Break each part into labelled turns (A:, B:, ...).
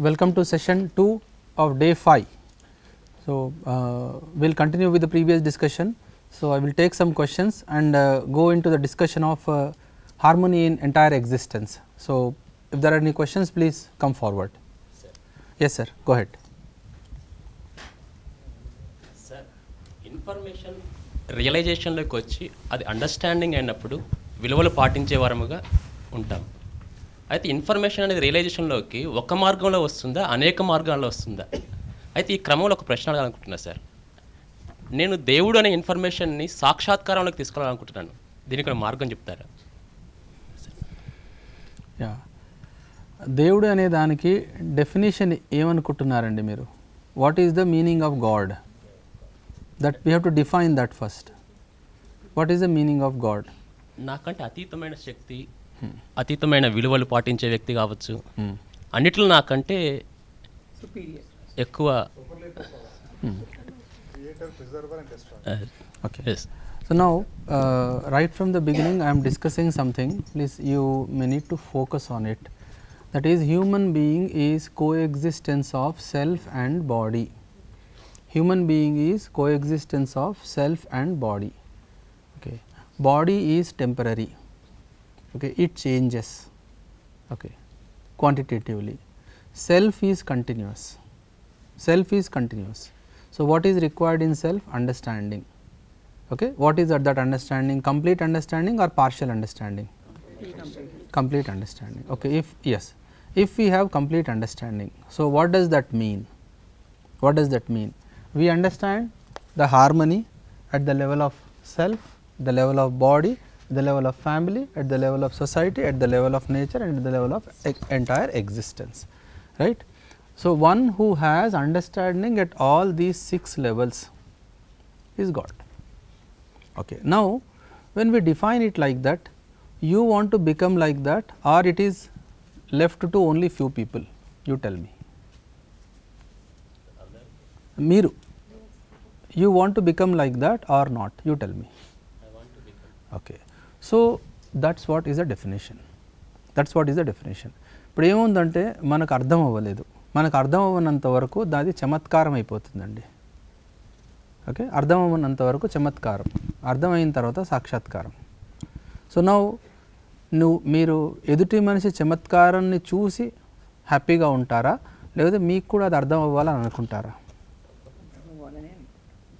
A: welcome to session 2 of day 5. So, we will continue with the previous discussion. So, I will take some questions and go into the discussion of harmony in entire existence. So, if there are any questions, please come forward.
B: Sir.
A: Yes sir, go ahead.
B: Sir, information రియలైజేషన్లోకి వచ్చి అది understanding అయినప్పుడు విలువలు పాటించే వారముగా ఉంటాం. అయితే information అనేది రియలైజేషన్లోకి ఒక మార్గంలో వస్తుందా, అనేక మార్గాల్లో వస్తుందా? అయితే ఈ క్రమంలో ఒక ప్రశ్న అడగాలనుకుంటున్నా సార్. నేను దేవుడు అనే ఇన్ఫర్మేషన్ని సాక్షాత్కారంలోకి తీసుకోవాలనుకుంటున్నాను. దీనికి ఒక మార్గం చెప్తారా?
A: యా, దేవుడు అనే దానికి డెఫినేషన్ ఏమనుకుంటున్నారండి మీరు? What is the meaning of God? That we have to define that first. What is the meaning of God?
B: నాకంటే అతీతమైన శక్తి, అతీతమైన విలువలు పాటించే వ్యక్తి కావచ్చు, అన్నిట్లో నాకంటే ఎక్కువ.
A: Okay. Yes. So now, right from the beginning, I am discussing something. Please, you may need to focus on it. That is, human being is coexistence of self and body. Human being is coexistence of self and body. Okay. Body is temporary. Okay. It changes. Okay. Quantitatively. Self is continuous. Self is continuous. So, what is required in self? Understanding. Okay. What is that understanding? Complete understanding or partial understanding? Complete understanding. Okay. If we have complete understanding, so what does that mean? What does that mean? We understand the harmony at the level of self, the level of body, the level of family, at the level of society, at the level of nature, and at the level of entire existence, right? So, one who has understanding at all these 6 levels is God. Okay. Now, when we define it like that, you want to become like that, or it is left to only few people? You tell me. Meeru, you want to become like that or not? You tell me.
B: I want to become.
A: Okay. So, that is what is the definition. That is what is the definition. ఇప్పుడు ఏముందంటే మనకు అర్థం అవ్వలేదు. మనకు అర్థం అవ్వనంత వరకు దాది చమత్కారం అయిపోతుందండి. ఓకే, అర్థం అవ్వనంత వరకు చమత్కారం, అర్థమైన తర్వాత సాక్షాత్కారం. సో నౌ మీరు ఎదుటి మనిషి చమత్కారాన్ని చూసి హ్యాపీగా ఉంటారా, లేదా మీకు కూడా అది అర్థం అవ్వాలని అనుకుంటారా?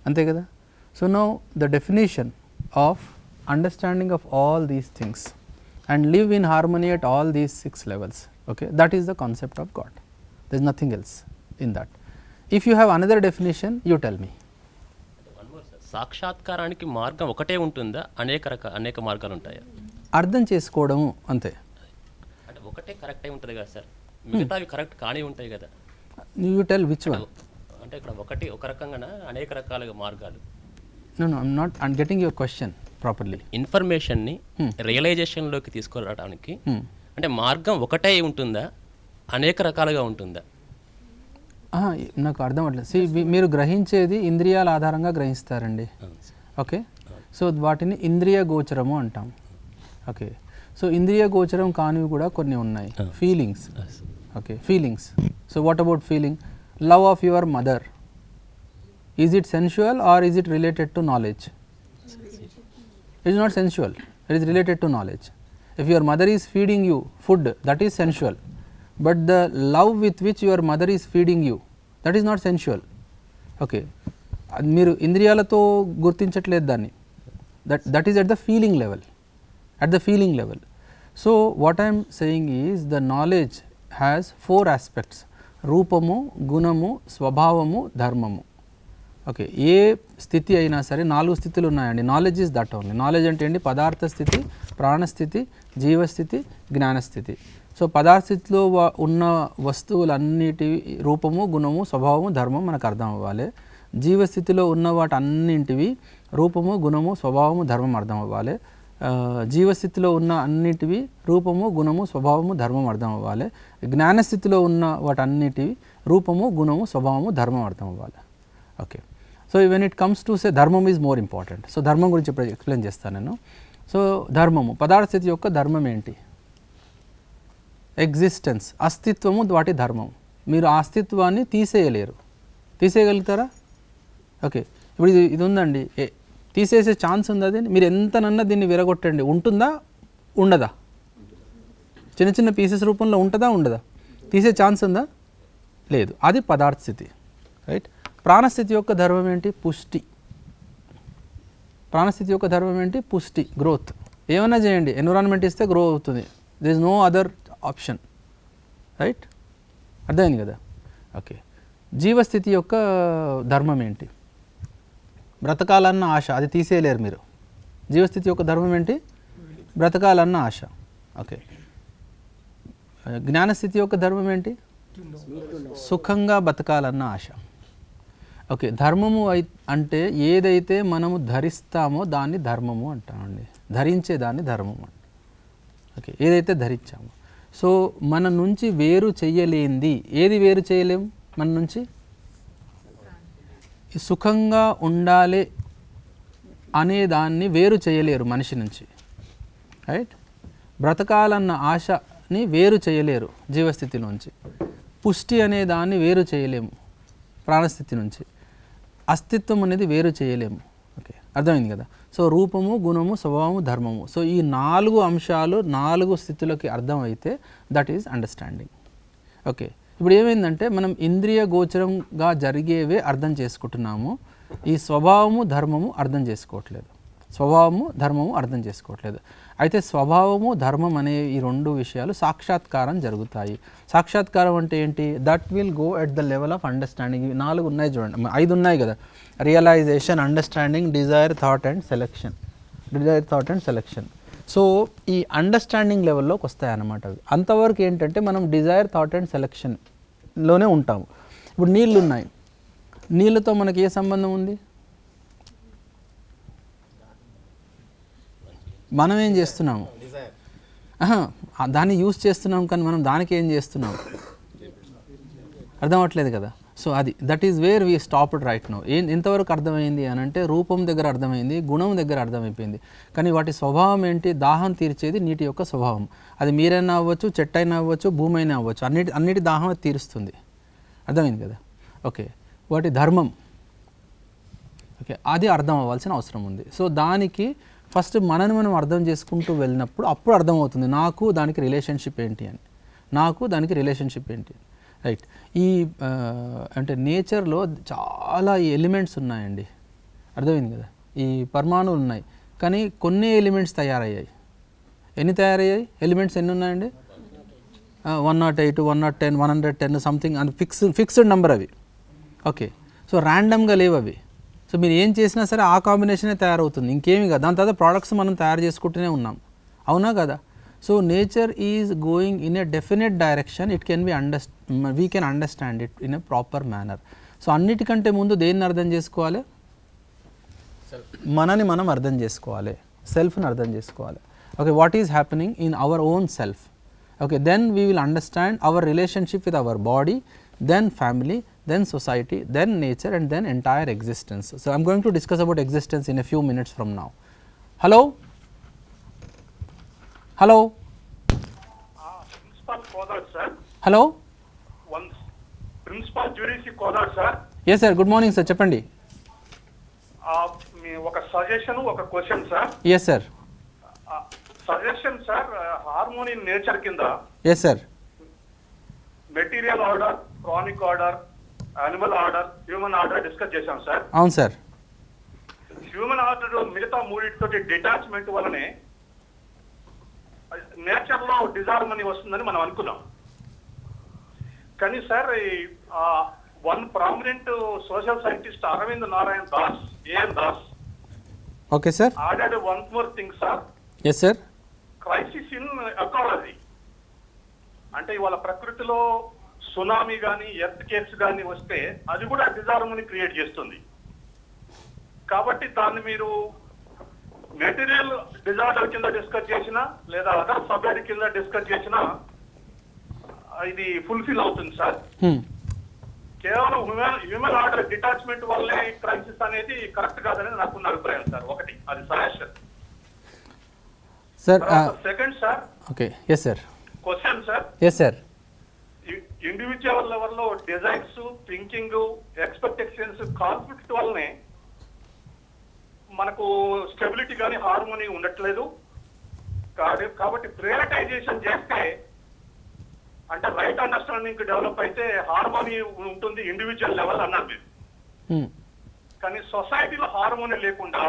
A: అంతే కదా. So now the definition of understanding of all these things and live in harmony at all these 6 levels. Okay, that is the concept of God. There is nothing else in that. If you have another definition, you tell me.
B: One more, sir. సాక్షాత్కారానికి మార్గం ఒకటే ఉంటుందా, అనేక మార్గాలు ఉంటాయా?
A: అర్థం చేసుకోవడము అంతే.
B: అంటే ఒకటే కరెక్ట్ అయి ఉంటుంది కదా సార్, మిగతావి కరెక్ట్ కానీ ఉంటాయి కదా.
A: You tell which one.
B: అంటే ఇక్కడ ఒక రకంగా అనేక రకాలుగా మార్గాలు.
A: No, I am getting your question properly.
B: ఇన్ఫర్మేషన్ని రియలైజేషన్లోకి తీసుకురావడానికి అంటే మార్గం ఒకటే ఉంటుందా, అనేక రకాలుగా ఉంటుందా?
A: నాకు అర్థం అవ్వట్లేదు. మీరు గ్రహించేది ఇంద్రియాల ఆధారంగా గ్రహిస్తారండి. ఓకే, సో వాటిని ఇంద్రియ గోచరము అంటాం. ఓకే, సో ఇంద్రియ గోచరం కానివి కూడా కొన్ని ఉన్నాయి. Feelings. Okay, feelings. So what about feeling? Love of your mother, is it sensual or is it related to knowledge? It is not sensual, it is related to knowledge. If your mother is feeding you food, that is sensual, but the love with which your mother is feeding you, that is not sensual. Okay, మీరు ఇంద్రియాలతో గుర్తించట్లేదు దాన్ని. That is at the feeling level, at the feeling level. So what I am saying is the knowledge has 4 aspects: రూపము, గుణము, స్వభావము, ధర్మము. Okay, ఏ స్థితి అయినా సరే 4 స్థితులు ఉన్నాయండి. Knowledge is that only. Knowledge అంటే ఏంటి? పదార్థ స్థితి, ప్రాణస్థితి, జీవస్థితి, జ్ఞానస్థితి. సో పదార్థ స్థితిలో ఉన్న వస్తువులన్నిటి రూపము, గుణము, స్వభావము, ధర్మం మనకు అర్థం అవ్వాలి. జీవస్థితిలో ఉన్న వాటన్నింటివి రూపము, గుణము, స్వభావము, ధర్మం అర్థం అవ్వాలి. జీవస్థితిలో ఉన్న అన్నిటివి రూపము, గుణము, స్వభావము, ధర్మం అర్థం అవ్వాలి. జ్ఞానస్థితిలో ఉన్న వాటన్నిటివి రూపము, గుణము, స్వభావము, ధర్మం అర్థం అవ్వాలి. Okay, so when it comes to say ధర్మం ఈజ్ మోర్ ఇంపార్టెంట్. సో ధర్మం గురించి ఇప్పుడు ఎక్స్ప్లెయిన్ చేస్తాను నేను. సో ధర్మము, పదార్థ స్థితి యొక్క ధర్మం ఏంటి? ఎగ్జిస్టెన్స్, అస్తిత్వము వాటి ధర్మం. మీరు ఆ అస్తిత్వాన్ని తీసేయలేరు. తీసేయగలుగుతారా? ఓకే, ఇప్పుడు ఇది ఉందండి, తీసేసే ఛాన్స్ ఉందా? దీన్ని మీరు ఎంతనన్నా దీన్ని విరగొట్టండి, ఉంటుందా ఉండదా? చిన్న చిన్న పీసెస్ రూపంలో ఉంటుందా ఉండదా? తీసే ఛాన్స్ ఉందా? లేదు. అది పదార్థ స్థితి, రైట్. ప్రాణస్థితి యొక్క ధర్మం ఏంటి? పుష్టి. ప్రాణస్థితి యొక్క ధర్మం ఏంటి? పుష్టి, గ్రోత్. ఏమైనా చేయండి, ఎన్విరాన్మెంట్ ఇస్తే గ్రో అవుతుంది. There is no other option, right. అర్థమైంది కదా? ఓకే. జీవస్థితి యొక్క ధర్మం ఏంటి? బ్రతకాలన్న ఆశ, అది తీసేయలేరు మీరు. జీవస్థితి యొక్క ధర్మం ఏంటి? బ్రతకాలన్న ఆశ. ఓకే. జ్ఞానస్థితి యొక్క ధర్మం ఏంటి? సుఖంగా బతకాలన్న ఆశ. ఓకే. ధర్మము అంటే ఏదైతే మనము ధరిస్తామో దాన్ని ధర్మము అంటామండి. ధరించేదాన్ని ధర్మము అంట. ఓకే, ఏదైతే ధరించామో. సో మన నుంచి వేరు చెయ్యలేంది ఏది? వేరు చేయలేము మన నుంచి. సుఖంగా ఉండాలి అనే దాన్ని వేరు చేయలేరు మనిషి నుంచి, రైట్. బ్రతకాలన్న ఆశని వేరు చేయలేరు జీవస్థితి నుంచి. పుష్టి అనే దాన్ని వేరు చేయలేము ప్రాణస్థితి నుంచి. అస్తిత్వం అనేది వేరు చేయలేము. ఓకే, అర్థమైంది కదా? సో రూపము, గుణము, స్వభావము, ధర్మము. సో ఈ 4 అంశాలు 4 స్థితులకి అర్థమైతే దట్ ఈజ్ అండర్స్టాండింగ్. ఓకే, ఇప్పుడు ఏమైందంటే మనం ఇంద్రియ గోచరంగా జరిగేవే అర్థం చేసుకుంటున్నాము. ఈ స్వభావము, ధర్మము అర్థం చేసుకోవట్లేదు. స్వభావము, ధర్మము అర్థం చేసుకోవట్లేదు. అయితే స్వభావము, ధర్మం అనే ఈ 2 విషయాలు సాక్షాత్కారం జరుగుతాయి. సాక్షాత్కారం అంటే ఏంటి? That will go at the level of understanding. 4 ఉన్నాయి చూడండి, 5 ఉన్నాయి కదా. Realisation, understanding, desire, thought and selection. Desire, thought and selection. So ఈ అండర్స్టాండింగ్ లెవెల్లోకి వస్తాయి అన్నమాట అవి. అంతవరకు ఏంటంటే మనం డిజైర్, థాట్ అండ్ సెలెక్షన్లోనే ఉంటాము. ఇప్పుడు నీళ్ళు ఉన్నాయి, నీళ్ళతో మనకి ఏ సంబంధం ఉంది? మనం ఏం చేస్తున్నాము? దాన్ని యూజ్ చేస్తున్నాం, కానీ మనం దానికి ఏం చేస్తున్నాం అర్థం అవ్వట్లేదు కదా. సో అది that is where we stopped right now. ఎంతవరకు అర్థమైంది అని అంటే రూపం దగ్గర అర్థమైంది, గుణం దగ్గర అర్థమైపోయింది. కానీ వాటి స్వభావం ఏంటి? దాహం తీర్చేది నీటి యొక్క స్వభావం. అది మీరైనా అవ్వచ్చు, చెట్టు అయినా అవ్వచ్చు, భూమి అయినా అవ్వచ్చు, అన్నిటి దాహం అది తీరుస్తుంది. అర్థమైంది కదా? ఓకే. వాటి ధర్మం, ఓకే, అది అర్థం అవ్వాల్సిన అవసరం ఉంది. సో దానికి ఫస్ట్ మనని మనం అర్థం చేసుకుంటూ వెళ్ళినప్పుడు అప్పుడు అర్థమవుతుంది నాకు దానికి రిలేషన్షిప్ ఏంటి అని. నాకు దానికి రిలేషన్షిప్ ఏంటి, రైట్. ఈ అంటే నేచర్లో చాలా ఎలిమెంట్స్ ఉన్నాయండి, అర్థమైంది కదా. ఈ పరమాణువులు ఉన్నాయి, కానీ కొన్ని ఎలిమెంట్స్ తయారయ్యాయి. ఎన్ని తయారయ్యాయి? ఎలిమెంట్స్ ఎన్ని ఉన్నాయండి? 108, 110, 110 సంథింగ్ అని ఫిక్స్డ్ నెంబర్ అవి. ఓకే. సో ర్యాండమ్గా లేవు అవి. సో మీరు ఏం చేసినా సరే ఆ కాంబినేషనే తయారవుతుంది, ఇంకేమి కదా. దాని తర్వాత ప్రోడక్ట్స్ మనం తయారు చేసుకుంటూనే ఉన్నాం, అవునా కదా. So nature is going in a definite direction. It can be we can understand it in a proper manner. So అన్నిటికంటే ముందు దేన్ని అర్థం చేసుకోవాలి? మనని మనం అర్థం చేసుకోవాలి, సెల్ఫ్ని అర్థం చేసుకోవాలి. Okay, what is happening in our own self. Okay, then we will understand our relationship with our body, then family, then society, then nature, and then entire existence. So I'm going to discuss about existence in a few minutes from now. Hello? Hello?
C: Principal Kodad, sir.
A: Hello?
C: One Principal Judici Kodad, sir.
A: Yes sir, good morning sir, చెప్పండి.
C: మీ ఒక suggestion, ఒక question sir.
A: Yes sir.
C: Suggestion sir, harmony in nature కింద.
A: Yes sir.
C: Material order, chronic order, animal order, human order discuss చేశాం sir.
A: అవును sir.
C: Human order మిగతా మూడింటితోటి detachment వల్లనే nature లో డిజార్మనీ వస్తుందని మనం అనుకున్నాం. కానీ sir one prominent social scientist Arvind Narayan Das, AN Das,
A: okay sir,
C: added one more thing sir.
A: Yes sir.
C: Crisis in ecology. అంటే ఇవాళ ప్రకృతిలో సునామీ కానీ ఎర్త్ కేక్స్ కానీ వస్తే అది కూడా డిజార్మనీ క్రియేట్ చేస్తుంది. కాబట్టి దాన్ని మీరు మెటీరియల్ డిజార్డర్ కింద డిస్కస్ చేసినా లేదా అదర్ సబ్జెక్ట్ కింద డిస్కస్ చేసినా ఇది ఫుల్ఫిల్ అవుతుంది సార్. కేవలం హ్యూమన్ ఆర్డర్ డిటాచ్మెంట్ వల్లే క్రైసిస్ అనేది కరెక్ట్ కాదనేది నాకున్న అభిప్రాయం సార్. ఒకటి అది suggestion sir. Second sir,
A: okay, yes sir.
C: Question sir.
A: Yes sir.
C: Individual లెవెల్లో డిజైన్స్, థింకింగ్, ఎక్స్పెక్టేషన్స్ కాన్ఫ్లిక్ట్ వల్లనే మనకు స్టెబిలిటీ కానీ హార్మోనీ ఉండట్లేదు. కాబట్టి ప్రియరైటైజేషన్ చేస్తే అంటే రైట్ అండర్స్టాండింగ్ డెవలప్ అయితే హార్మోనీ ఉంటుంది ఇండివిజువల్ లెవెల్ అన్నారు మీరు. కానీ సొసైటీలో హార్మోనీ లేకుండా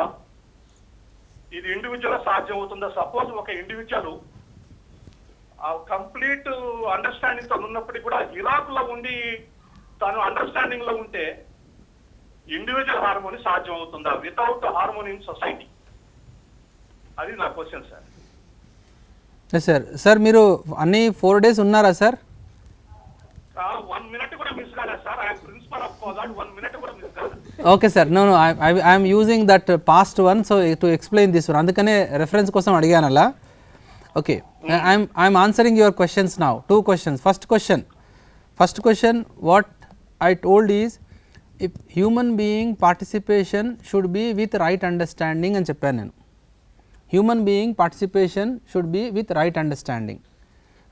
C: ఇది ఇండివిజువల్ సాధ్యం అవుతుందా? సపోజ్ ఒక ఇండివిజువల్ కంప్లీట్ అండర్స్టాండింగ్ తో ఉన్నప్పటికీ కూడా ఇరాక్ లో ఉండి తను అండర్స్టాండింగ్ లో ఉంటే ఇండివిజువల్ హార్మోనీ సాధ్యం అవుతుందా వితౌట్ హార్మోనీ ఇన్ సొసైటీ? అది నా క్వశ్చన్ సార్.
A: సార్ సార్ మీరు అన్ని 4 days ఉన్నారా సార్?
C: 1 minute కూడా మిస్ కాలేదు sir. I am principal of Kodad. 1 minute కూడా మిస్ కాలేదు.
A: Okay sir. No I am using that past one so to explain this one, అందుకనే రెఫరెన్స్ కోసం అడిగాను అలా. Okay, I'm answering your questions now. 2 questions. First question what I told is if human being participation should be with right understanding అని చెప్పాను నేను. Human being participation should be with right understanding.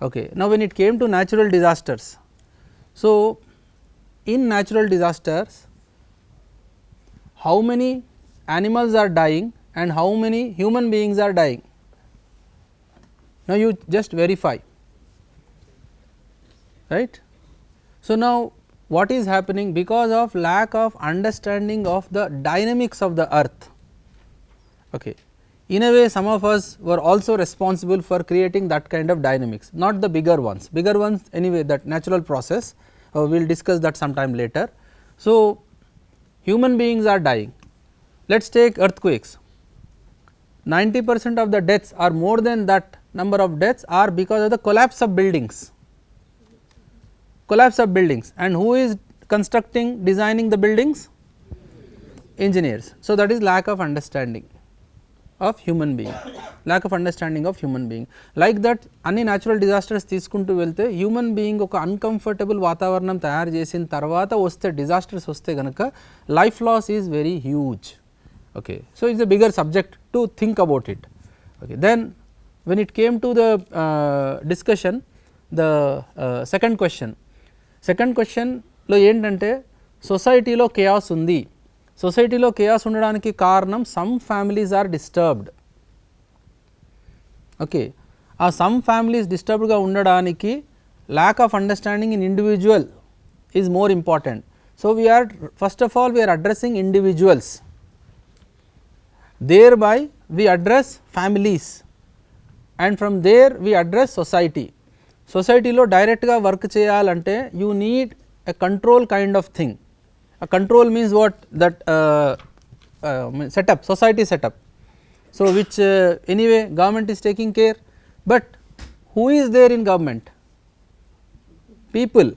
A: Okay, now when it came to natural disasters, so in natural disasters how many animals are dying and how many human beings are dying? Now you just verify, right? So now what is happening because of lack of understanding of the dynamics of the earth? Okay, in a way some of us were also responsible for creating that kind of dynamics, not the bigger ones anyway, that natural process we will discuss that sometime later. So human beings are dying. Let us take earthquakes. 90% of the deaths or more than that number of deaths are because of the collapse of buildings. And who is constructing, designing the buildings? Engineers. So that is lack of understanding of human being, like that అన్ని natural disasters తీసుకుంటూ వెళ్తే human being ఒక uncomfortable వాతావరణం తయారు చేసిన తర్వాత వస్తే disasters వస్తే కనుక life loss is very huge. Okay, so it's a bigger subject to think about it. Okay, then when it came to the discussion, the second question లో ఏంటంటే సొసైటీలో కేయాస్ ఉంది. సొసైటీలో కేయాస్ ఉండడానికి కారణం some families are disturbed. Okay, ఆ some families డిస్టర్బ్డ్గా ఉండడానికి lack of understanding in individual is more important. So we're first of all we're addressing individuals, thereby we address families and from there we address society. సొసైటీలో డైరెక్ట్గా work చేయాలంటే you need a control kind of thing. A control means what? That setup, society setup. So which anyway government is taking care, but who is there in government? People.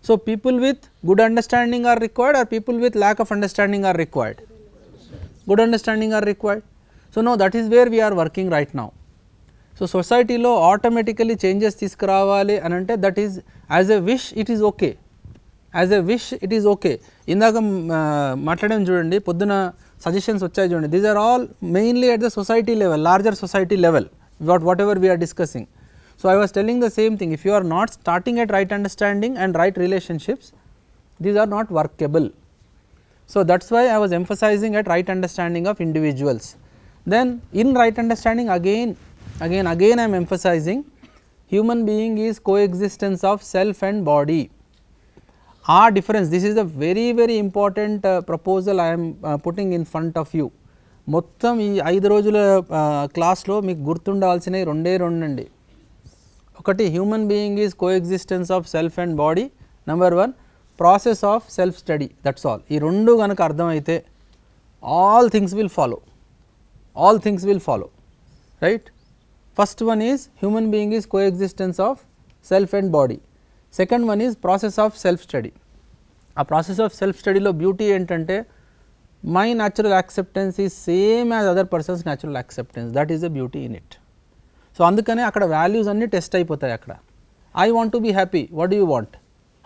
A: So people with good understanding are required or people with lack of understanding are required? Good understanding are required. So now that is where we are working right now. So సొసైటీలో automatically changes తీసుకురావాలి అని అంటే that is as a wish it is okay, ఇందాక మాట్లాడాం చూడండి, పొద్దున suggestions వచ్చాయి చూడండి, these are all mainly at the society level, larger society level, whatever we're discussing. So I was telling the same thing, if you are not starting at right understanding and right relationships, these are not workable. So that's why I was emphasizing at right understanding of individuals. Then in right understanding again I am emphasizing human being is coexistence of self and body. Our difference, this is a very important proposal I am putting in front of you. మొత్తం ఈ 5 రోజుల క్లాస్లో మీకు గుర్తుండాల్సినవి రెండే అండి. ఒకటి human being is coexistence of self and body, number 1 process of self study, that's all. ఈ రెండు కనుక అర్థమైతే all things will follow, right? First one is human being is coexistence of self and body. Second one is process of self study. A process of self study lo beauty entante my natural acceptance is same as other person's natural acceptance, that is the beauty in it. So andukane akkada values anni test ayipotayi akkada. I want to be happy, what do you want?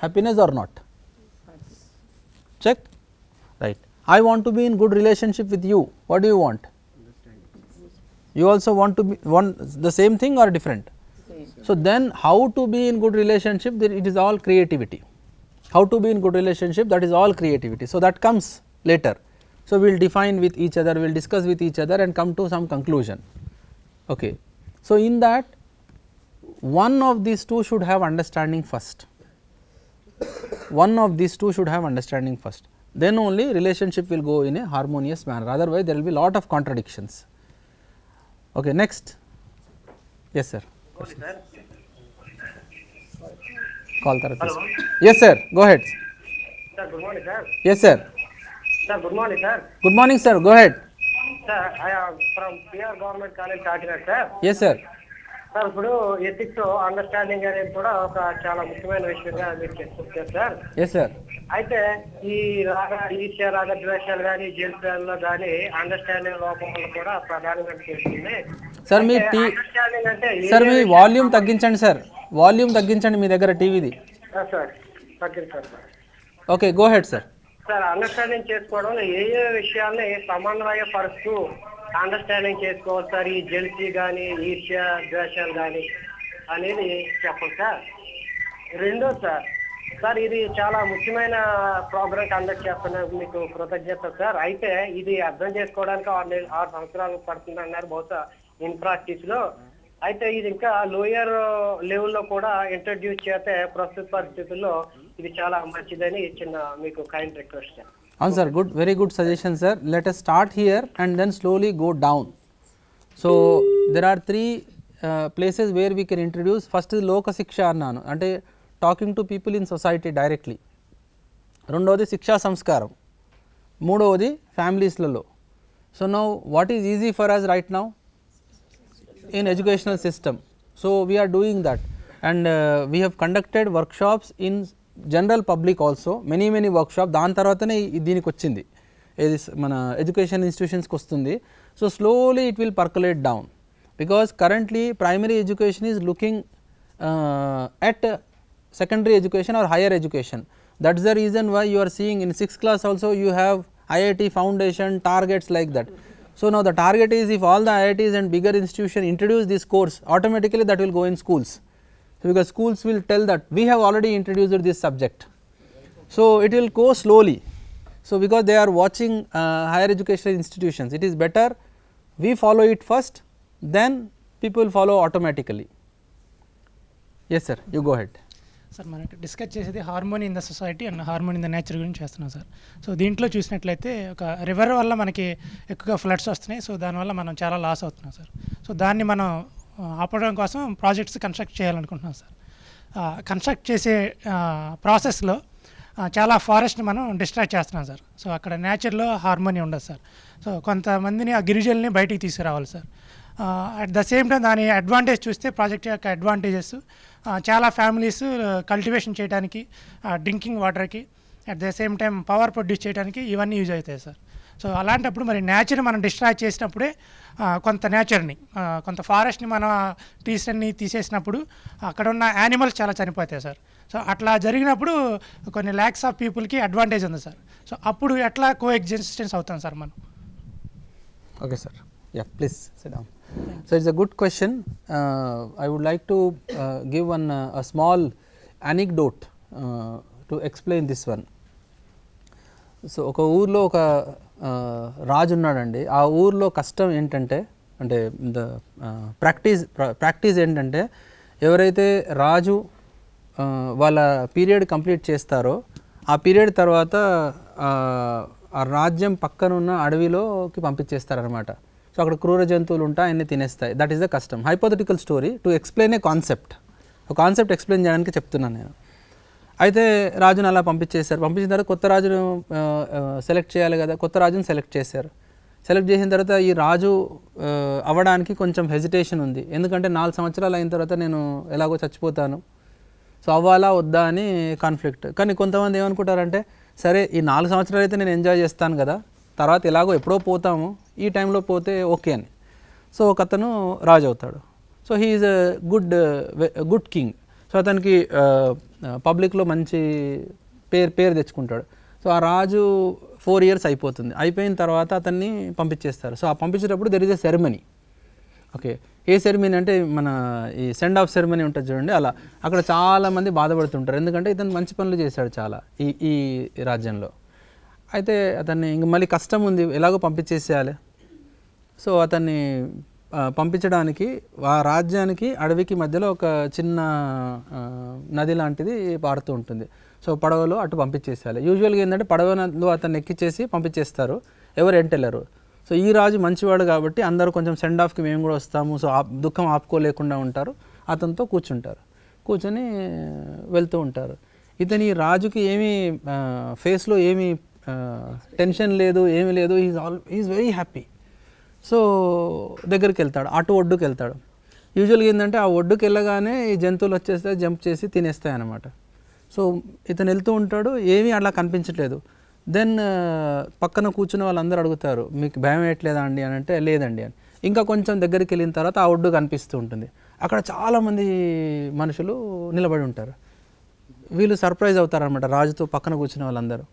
A: Happiness or not? Check, right. I want to be in good relationship with you, what do you want? You also want to be want the same thing or different? So then how to be in good relationship, it is all creativity. How to be in good relationship, that is all creativity. So that comes later. So we will define with each other, we will discuss with each other and come to some conclusion. Okay. So in that, one of these two should have understanding first. One of these two should have understanding first. Then only relationship will go in a harmonious manner. Otherwise, there will be lot of contradictions. Okay. Next. Yes, sir. Call tarata. Yes, sir. Go ahead.
D: Sir, good morning, sir.
A: Yes, sir.
D: Sir, good morning, sir.
A: Good morning, sir. Go ahead.
D: Sir, I am from PR Government College, Kakinad, sir.
A: Yes, sir.
D: Sir ఇప్పుడు ethics understanding అనేది కూడా ఒక చాలా ముఖ్యమైన విషయంగా మీరు చెప్తారు sir.
A: Yes, sir.
D: అయితే ఈ ఈర్ష్య రాగద్వేషాలు కానీ జెల్స్లో కానీ అండర్స్టాండింగ్ లోపం వల్ల కూడా ప్రధానంగా చేస్తుంది.
A: సార్ మీ
D: అండర్స్టాండింగ్ అంటే
A: సార్ మీ వాల్యూమ్ తగ్గించండి సార్, వాల్యూమ్ తగ్గించండి మీ దగ్గర టీవీది.
D: సార్ తగ్గించారు sir.
A: Okay, go head sir.
D: Sir understanding చేసుకోవడంలో ఏ విషయాల్ని సమన్వయపరుస్తూ అండర్స్టాండింగ్ చేసుకోవాలి సార్, ఈ జెల్సీ కానీ ఈర్ష్య ద్వేషాలు కానీ అనేది చెప్పండి సార్. రెండో సార్ ఇది చాలా ముఖ్యమైన ప్రోగ్రామ్ కండక్ట్ చేస్తున్నారు, మీకు కృతజ్ఞత సార్. అయితే ఇది అర్థం చేసుకోవడానికి 6 సంవత్సరాలు పడుతుంది అన్నారు బహుశా ఇన్ ప్రాక్టీస్ లో. అయితే ఇది ఇంకా లోయర్ లెవెల్లో కూడా ఇంట్రడ్యూస్ చేస్తే ప్రస్తుత పరిస్థితుల్లో ఇది చాలా మంచిదని చిన్న మీకు కైండ్ రిక్వెస్ట్ సార్.
A: అవును sir, good, very good suggestion sir. Let us start here and then slowly go down. So there are 3 places where we can introduce. First లోక శిక్ష అన్నాను, అంటే talking to people in society directly. రెండవది శిక్షా సంస్కారం. మూడవది ఫ్యామిలీస్లలో. So now what is easy for us right now in educational system. So we are doing that, and we have conducted workshops in general public also, many workshops. దాని తర్వాతనే దీనికి వచ్చింది, ఇది మన ఎడ్యుకేషన్ ఇన్స్టిట్యూషన్స్కి వస్తుంది. So slowly it will percolate down, because currently primary education is looking at secondary education or higher education. That is the reason why you are seeing in 6th class also you have IIT foundation targets like that. So now the target is, if all the IITs and bigger institutions introduce this course, automatically that will go in schools. So because schools will tell that we have already introduced this subject. So it will go slowly. So because they are watching higher education institutions, it is better we follow it first, then people follow automatically. Yes sir, you go ahead.
E: Sir మనకి discuss చేసేది harmony in the society and harmony in the nature గురించి చేస్తున్నాం sir. So దీంట్లో చూసినట్లయితే ఒక river వల్ల మనకి ఎక్కువగా ఫ్లడ్స్ వస్తున్నాయి. సో దానివల్ల మనం చాలా లాస్ అవుతున్నాం సార్. సో దాన్ని మనం ఆపడం కోసం ప్రాజెక్ట్స్ కన్స్ట్రక్ట్ చేయాలనుకుంటున్నాం సార్. కన్స్ట్రక్ట్ చేసే ప్రాసెస్లో చాలా ఫారెస్ట్ని మనం డిస్ట్రాక్ట్ చేస్తున్నాం సార్. సో అక్కడ నేచర్లో హార్మోనీ ఉండదు సార్. సో కొంతమందిని ఆ గిరిజనుల్ని బయటికి తీసుకురావాలి sir. At the same time దాని అడ్వాంటేజ్ చూస్తే ప్రాజెక్ట్ యొక్క అడ్వాంటేజెస్ చాలా ఫ్యామిలీస్ కల్టివేషన్ చేయడానికి, డ్రింకింగ్ వాటర్కి, at the same time power produce చేయడానికి ఇవన్నీ యూజ్ అవుతాయి సార్. సో అలాంటప్పుడు మరి నేచర్ని మనం డిస్ట్రాక్ట్ చేసినప్పుడే కొంత నేచర్ని, కొంత ఫారెస్ట్ని మనం ట్రీస్ అన్ని తీసేసినప్పుడు అక్కడ ఉన్న యానిమల్స్ చాలా చనిపోతాయి సార్. సో అట్లా జరిగినప్పుడు కొన్ని ల్యాక్స్ ఆఫ్ పీపుల్కి అడ్వాంటేజ్ ఉంది సార్. సో అప్పుడు ఎట్లా కో ఎగ్జిస్టెన్స్ అవుతాం సార్ మనం.
A: Okay sir, yeah, please sit down. So it's a good question. I would like to give a small anecdote to explain this one. So ఒక ఊర్లో ఒక రాజు ఉన్నాడండి. ఆ ఊర్లో కష్టం ఏంటంటే, అంటే ప్రాక్టీస్ ఏంటంటే, ఎవరైతే రాజు వాళ్ళ పీరియడ్ కంప్లీట్ చేస్తారో ఆ పీరియడ్ తర్వాత ఆ రాజ్యం పక్కనున్న అడవిలోకి పంపించేస్తారనమాట. సో అక్కడ క్రూర జంతువులు ఉంటాయి, అన్నీ తినేస్తాయి. That is the custom. Hypothetical story to explain a concept. ఒక కాన్సెప్ట్ ఎక్స్ప్లెయిన్ చేయడానికి చెప్తున్నాను నేను. అయితే రాజును అలా పంపించేశారు. పంపించిన తర్వాత కొత్త రాజును సెలెక్ట్ చేయాలి కదా, కొత్త రాజును సెలెక్ట్ చేశారు. సెలెక్ట్ చేసిన తర్వాత ఈ రాజు అవ్వడానికి కొంచెం హెజిటేషన్ ఉంది. ఎందుకంటే 4 సంవత్సరాలు అయిన తర్వాత నేను ఎలాగో చచ్చిపోతాను, సో అవ్వాలా వద్దా అని కాన్ఫ్లిక్ట్. కానీ కొంతమంది ఏమనుకుంటారంటే, సరే ఈ 4 సంవత్సరాలు అయితే నేను ఎంజాయ్ చేస్తాను కదా, తర్వాత ఎలాగో ఎప్పుడో పోతాము, ఈ టైంలో పోతే ఓకే అని. సో ఒక అతను రాజు అవుతాడు. So he is good king. So అతనికి పబ్లిక్లో మంచి పేరు తెచ్చుకుంటాడు. సో ఆ రాజు 4 years అయిపోతుంది. అయిపోయిన తర్వాత అతన్ని పంపించేస్తారు. సో ఆ పంపించేటప్పుడు there is a ceremony. Okay, ఏ సెరమనీ అంటే మన ఈ సెండ్ ఆఫ్ సెరమనీ ఉంటుంది చూడండి, అలా అక్కడ చాలామంది బాధపడుతుంటారు. ఎందుకంటే ఇతను మంచి పనులు చేశాడు చాలా ఈ రాజ్యంలో. అయితే అతన్ని ఇంక మళ్ళీ కష్టం ఉంది, ఎలాగో పంపించేసేయాలి. సో అతన్ని పంపించడానికి ఆ రాజ్యానికి అడవికి మధ్యలో ఒక చిన్న నది లాంటిది పారుతూ ఉంటుంది. సో పడవలో అటు పంపించేసేయాలి. యూజువల్గా ఏంటంటే పడవలో అతన్ని ఎక్కిచ్చేసి పంపించేస్తారు, ఎవరు ఎంటెళ్ళరు. సో ఈ రాజు మంచివాడు కాబట్టి అందరూ కొంచెం సెండ్ ఆఫ్కి మేము కూడా వస్తాము, సో దుఃఖం ఆపుకోలేకుండా ఉంటారు, అతనితో కూర్చొని వెళ్తూ ఉంటారు. ఇతని రాజుకి ఏమీ ఫేస్లో ఏమీ టెన్షన్ లేదు, ఏమీ లేదు, ఈజ్ వెరీ హ్యాపీ. సో దగ్గరికి వెళ్తాడు, అటు ఒడ్డుకు వెళ్తాడు. యూజువల్గా ఏంటంటే ఆ ఒడ్డుకు వెళ్ళగానే ఈ జంతువులు వచ్చేస్తే జంప్ చేసి తినేస్తాయి అన్నమాట. సో ఇతను వెళ్తూ ఉంటాడు, ఏమీ అలా కనిపించట్లేదు. దెన్ పక్కన కూర్చున్న వాళ్ళందరూ అడుగుతారు, మీకు భయం వేయట్లేదా అండి అని అంటే లేదండి అని. ఇంకా కొంచెం దగ్గరికి వెళ్ళిన తర్వాత ఆ ఒడ్డు కనిపిస్తూ ఉంటుంది. అక్కడ చాలామంది మనుషులు నిలబడి ఉంటారు. వీళ్ళు సర్ప్రైజ్ అవుతారనమాట రాజుతో పక్కన కూర్చున్న వాళ్ళందరూ.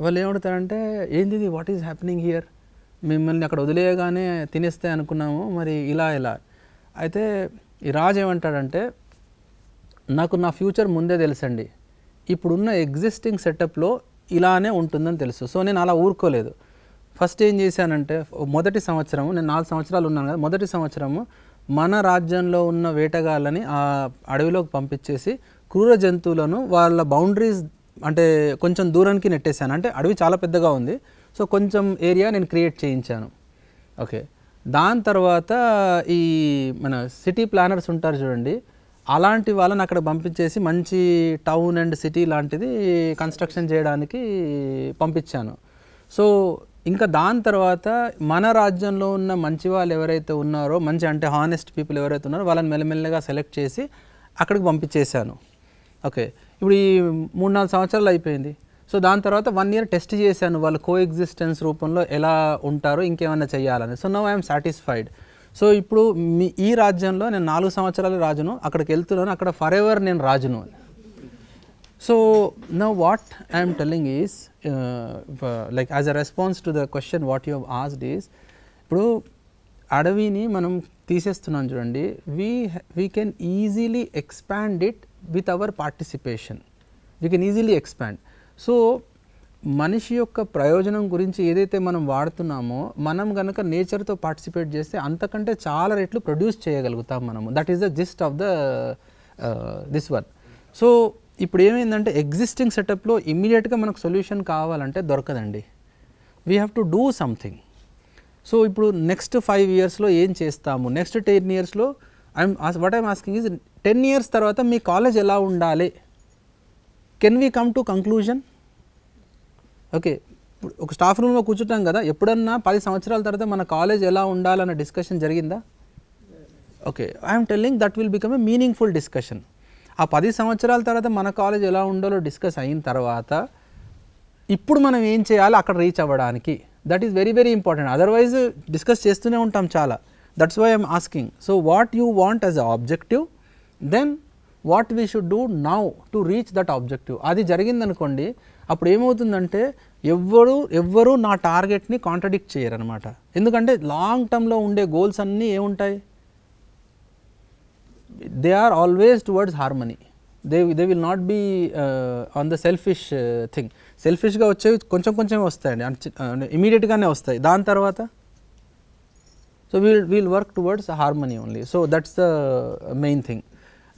A: వాళ్ళు ఏమడుతారంటే ఏంది, వాట్ ఈజ్ హ్యాపెనింగ్ హియర్, మిమ్మల్ని అక్కడ వదిలేయగానే తినేస్తే అనుకున్నాము, మరి ఇలా ఎలా. అయితే ఈ రాజు ఏమంటాడంటే నాకు నా ఫ్యూచర్ ముందే తెలుసండి, ఇప్పుడున్న ఎగ్జిస్టింగ్ సెటప్లో ఇలానే ఉంటుందని తెలుసు. సో నేను అలా ఊరుకోలేదు. ఫస్ట్ ఏం చేశానంటే మొదటి సంవత్సరము, నేను 4 సంవత్సరాలు ఉన్నాను కదా, మొదటి సంవత్సరము మన రాజ్యంలో ఉన్న వేటగాళ్ళని ఆ అడవిలోకి పంపించేసి క్రూర జంతువులను వాళ్ళ బౌండరీస్ అంటే కొంచెం దూరానికి నెట్టేశాను. అంటే అడవి చాలా పెద్దగా ఉంది, సో కొంచెం ఏరియా నేను క్రియేట్ చేయించాను. ఓకే, దాని తర్వాత ఈ మన సిటీ ప్లానర్స్ ఉంటారు చూడండి, అలాంటి వాళ్ళని అక్కడ పంపించేసి మంచి టౌన్ అండ్ సిటీ లాంటిది కన్స్ట్రక్షన్ చేయడానికి పంపించాను. సో ఇంకా దాని తర్వాత మన రాజ్యంలో ఉన్న మంచి వాళ్ళు ఎవరైతే ఉన్నారో, మంచి అంటే హానెస్ట్ పీపుల్ ఎవరైతే ఉన్నారో వాళ్ళని మెల్లమెల్లగా సెలెక్ట్ చేసి అక్కడికి పంపించేశాను. ఓకే, ఇప్పుడు ఈ 3-4 సంవత్సరాలు అయిపోయింది. సో దాని తర్వాత 1 year టెస్ట్ చేశాను, వాళ్ళు కో ఎగ్జిస్టెన్స్ రూపంలో ఎలా ఉంటారో ఇంకేమైనా చేయాలని. So now I'm satisfied. So ఇప్పుడు ఈ రాజ్యంలో నేను 4 సంవత్సరాల రాజును, అక్కడికి వెళ్తున్నాను, అక్కడ ఫర్ ఎవర్ నేను రాజును. So now what I'm telling is like as a response to the question what you have asked is, ఇప్పుడు అడవిని మనం తీసేస్తున్నాం చూడండి, we can easily expand it with our participation, we can easily expand. So మనిషి యొక్క ప్రయోజనం గురించి ఏదైతే మనం వాడుతున్నామో, మనం కనుక నేచర్తో పార్టిసిపేట్ చేస్తే అంతకంటే చాలా రెట్లు ప్రొడ్యూస్ చేయగలుగుతాం మనము. That is the gist of the this one. So ఇప్పుడు ఏమైందంటే ఎగ్జిస్టింగ్ సెటప్లో ఇమ్మీడియట్గా మనకు సొల్యూషన్ కావాలంటే దొరకదండి, we have to do something. So ఇప్పుడు నెక్స్ట్ 5 yearsలో ఏం చేస్తాము, నెక్స్ట్ 10 yearsలో what I'm asking is 10 years తర్వాత మీ కాలేజ్ ఎలా ఉండాలి, can we come to conclusion? Okay, ఇప్పుడు ఒక స్టాఫ్ రూమ్లో కూర్చుంటాం కదా, ఎప్పుడన్నా 10 సంవత్సరాల తర్వాత మన కాలేజ్ ఎలా ఉండాలన్న డిస్కషన్ జరిగిందా? Okay, I'm telling that will become a meaningful discussion. ఆ 10 సంవత్సరాల తర్వాత మన కాలేజ్ ఎలా ఉండాలో డిస్కస్ అయిన తర్వాత ఇప్పుడు మనం ఏం చేయాలి అక్కడ రీచ్ అవ్వడానికి, that is very very important. Otherwise discuss చేస్తూనే ఉంటాం చాలా. That's why I'm asking. So what you want as a objective, then what we should do now to reach that objective. అది జరిగిందనుకోండి, అప్పుడు ఏమవుతుందంటే ఎవ్వరూ నా టార్గెట్ని కాంట్రడిక్ట్ చేయరు అనమాట. ఎందుకంటే లాంగ్ టర్మ్లో ఉండే గోల్స్ అన్నీ ఏముంటాయి, they are always towards harmony. They will not be on the selfish thing. సెల్ఫిష్గా వచ్చేవి కొంచెం కొంచెం వస్తాయండి, ఇమీడియట్గానే వస్తాయి. దాని తర్వాత so we'll work towards harmony only. So that's the main thing.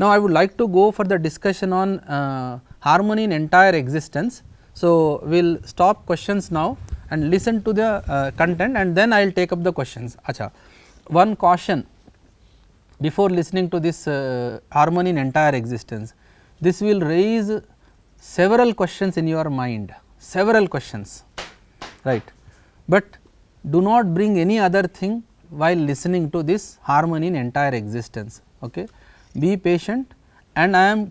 A: Now I would like to go for the discussion on harmony in entire existence. So we'll stop questions now and listen to the content, and then I will take up the questions. Acha, one caution before listening to this harmony in entire existence. This will raise several questions in your mind, several questions, right? But do not bring any other thing while listening to this harmony in entire existence. Okay, be patient, and I am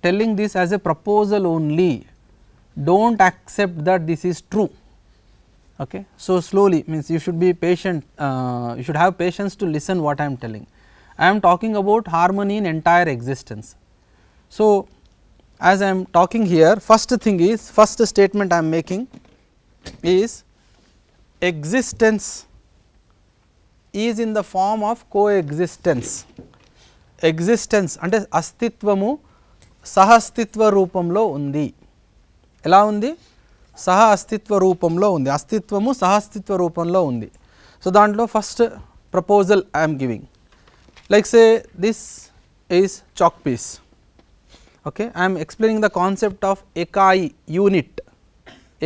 A: telling this as a proposal only, do not accept that this is true. Okay, so slowly, means you should be patient, you should have patience to listen what I am telling. I am talking about harmony in entire existence. So as I am talking here, first thing is, first statement I am making is existence is in the form of coexistence. Existence అంటే అస్తిత్వము సహఅస్తిత్వ రూపంలో ఉంది. ఎలా ఉంది? సహ అస్తిత్వ రూపంలో ఉంది. అస్తిత్వము సహఅస్తిత్వ రూపంలో ఉంది. సో దాంట్లో first proposal I'm giving, like say this is chalk piece. Okay, I'm explaining the concept of ఎకాయి యూనిట్.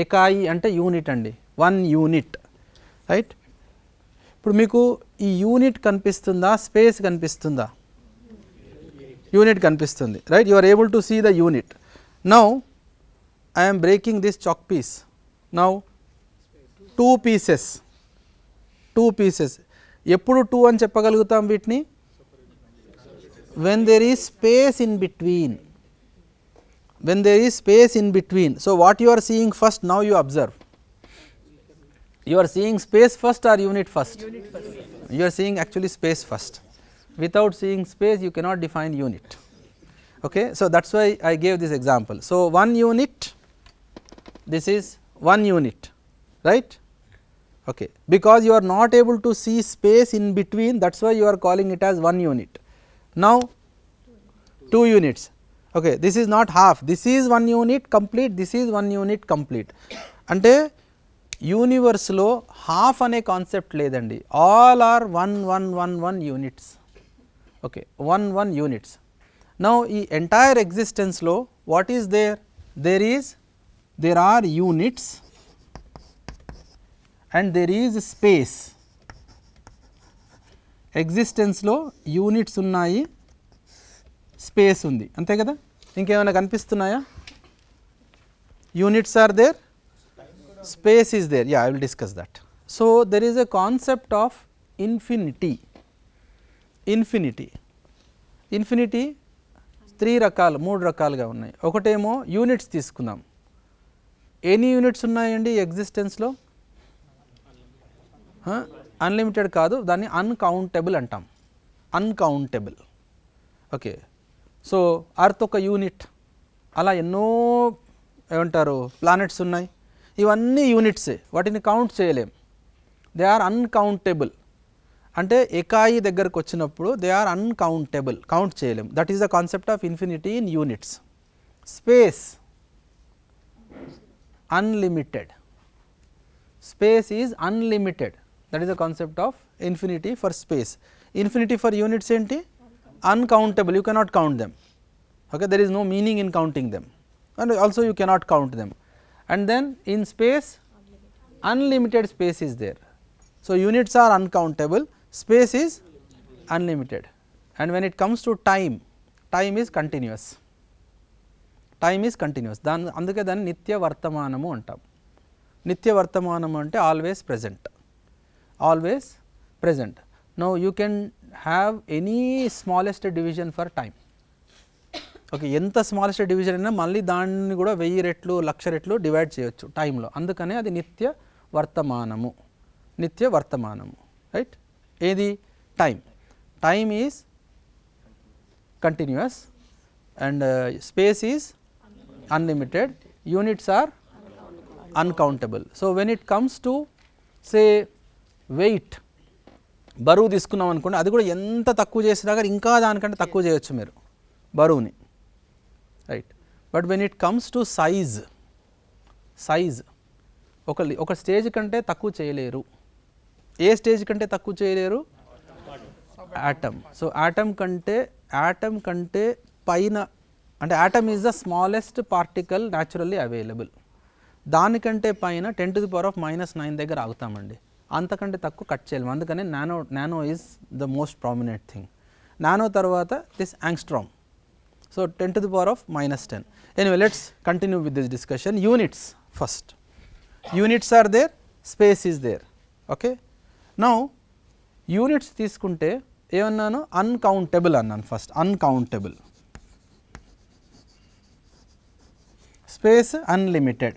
A: ఎకాయి అంటే యూనిట్ అండి, 1 యూనిట్, రైట్. ఇప్పుడు మీకు ఈ యూనిట్ కనిపిస్తుందా, స్పేస్ కనిపిస్తుందా? యూనిట్ కనిపిస్తుంది, right. You are able to see the unit. Now I am breaking this chalk piece. Now 2 pieces. ఎప్పుడు 2 అని చెప్పగలుగుతాం వీటిని? when there is space in between. So what you are seeing first, now you observe. You are seeing space first or unit first? You are seeing actually space first. Without seeing space you cannot define unit. Okay, so that's why I gave this example. So 1 unit, this is 1 unit, right? Okay, because you are not able to see space in between, that's why you are calling it as 1 unit. Now 2 units. Okay, this is not half, this is 1 unit complete, this is 1 unit complete. అంటే universe లో half అనే concept లేదండి, all are 1 units. Okay, 1 units. Now ఈ entire existence లో what is there? there are units and there is space. Existence లో units ఉన్నాయి, space ఉంది, అంతే కదా? ఇంకేమైనా కనిపిస్తున్నాయా? Units are there, space is there. Yeah, I will discuss that. So there is a concept of infinity. Infinity 3 రకాలుగా ఉన్నాయి. ఒకటేమో యూనిట్స్ తీసుకుందాం. ఎన్ని యూనిట్స్ ఉన్నాయండి ఎగ్జిస్టెన్స్లో? అన్లిమిటెడ్ కాదు, దాన్ని అన్కౌంటబుల్ అంటాం. అన్కౌంటబుల్. ఓకే, సో అర్త్ ఒక యూనిట్, అలా ఎన్నో ఏమంటారు ప్లానెట్స్ ఉన్నాయి, ఇవన్నీ యూనిట్సే, వాటిని కౌంట్ చేయలేం. They are uncountable. అంటే ఎకాయి దగ్గరకు వచ్చినప్పుడు దే ఆర్ అన్కౌంటబుల్, కౌంట్ చేయలేం. That is the concept of infinity in units. Space unlimited. Space is unlimited. That is the concept of infinity for space. Infinity for units enti? Uncountable, you cannot count them. Okay, there is no meaning in counting them, and also you cannot count them. And then in space, unlimited space is there. So units are uncountable, space is unlimited. And when it comes to time, time is continuous. అందుకే దాన్ని నిత్య వర్తమానము అంటాం. నిత్య వర్తమానము అంటే always present. Now you can have any smallest division for time. Okay, ఎంత smallest division అయినా మళ్ళీ దాన్ని కూడా 1000 రెట్లు 1,00,000 రెట్లు డివైడ్ చేయొచ్చు టైంలో. అందుకనే అది నిత్య వర్తమానము, రైట్. ఏది? Time is continuous and space is unlimited, units are uncountable. So when it comes to say weight, బరువు తీసుకున్నాం అనుకోండి, అది కూడా ఎంత తక్కువ చేసినా కానీ ఇంకా దానికంటే తక్కువ చేయొచ్చు మీరు బరువుని, right. But when it comes to size ఒక స్టేజ్ కంటే తక్కువ చేయలేరు. ఏ స్టేజ్ కంటే తక్కువ చేయలేరు? ఆటమ్. సో ఆటమ్ కంటే పైన, అంటే atom is the smallest particle naturally available. దానికంటే పైన 10⁻⁻⁹ దగ్గర ఆగుతామండి, అంతకంటే తక్కువ కట్ చేయలేము. అందుకని nano is the most prominent thing. Nano తర్వాత this angstrom. So 10⁻⁻10. Anyway, let's continue with this discussion. Units first. Units are there, space is there. Okay, now units తీసుకుంటే ఏమన్నాను? అన్కౌంటబుల్ అన్నాను first. Uncountable. Space unlimited.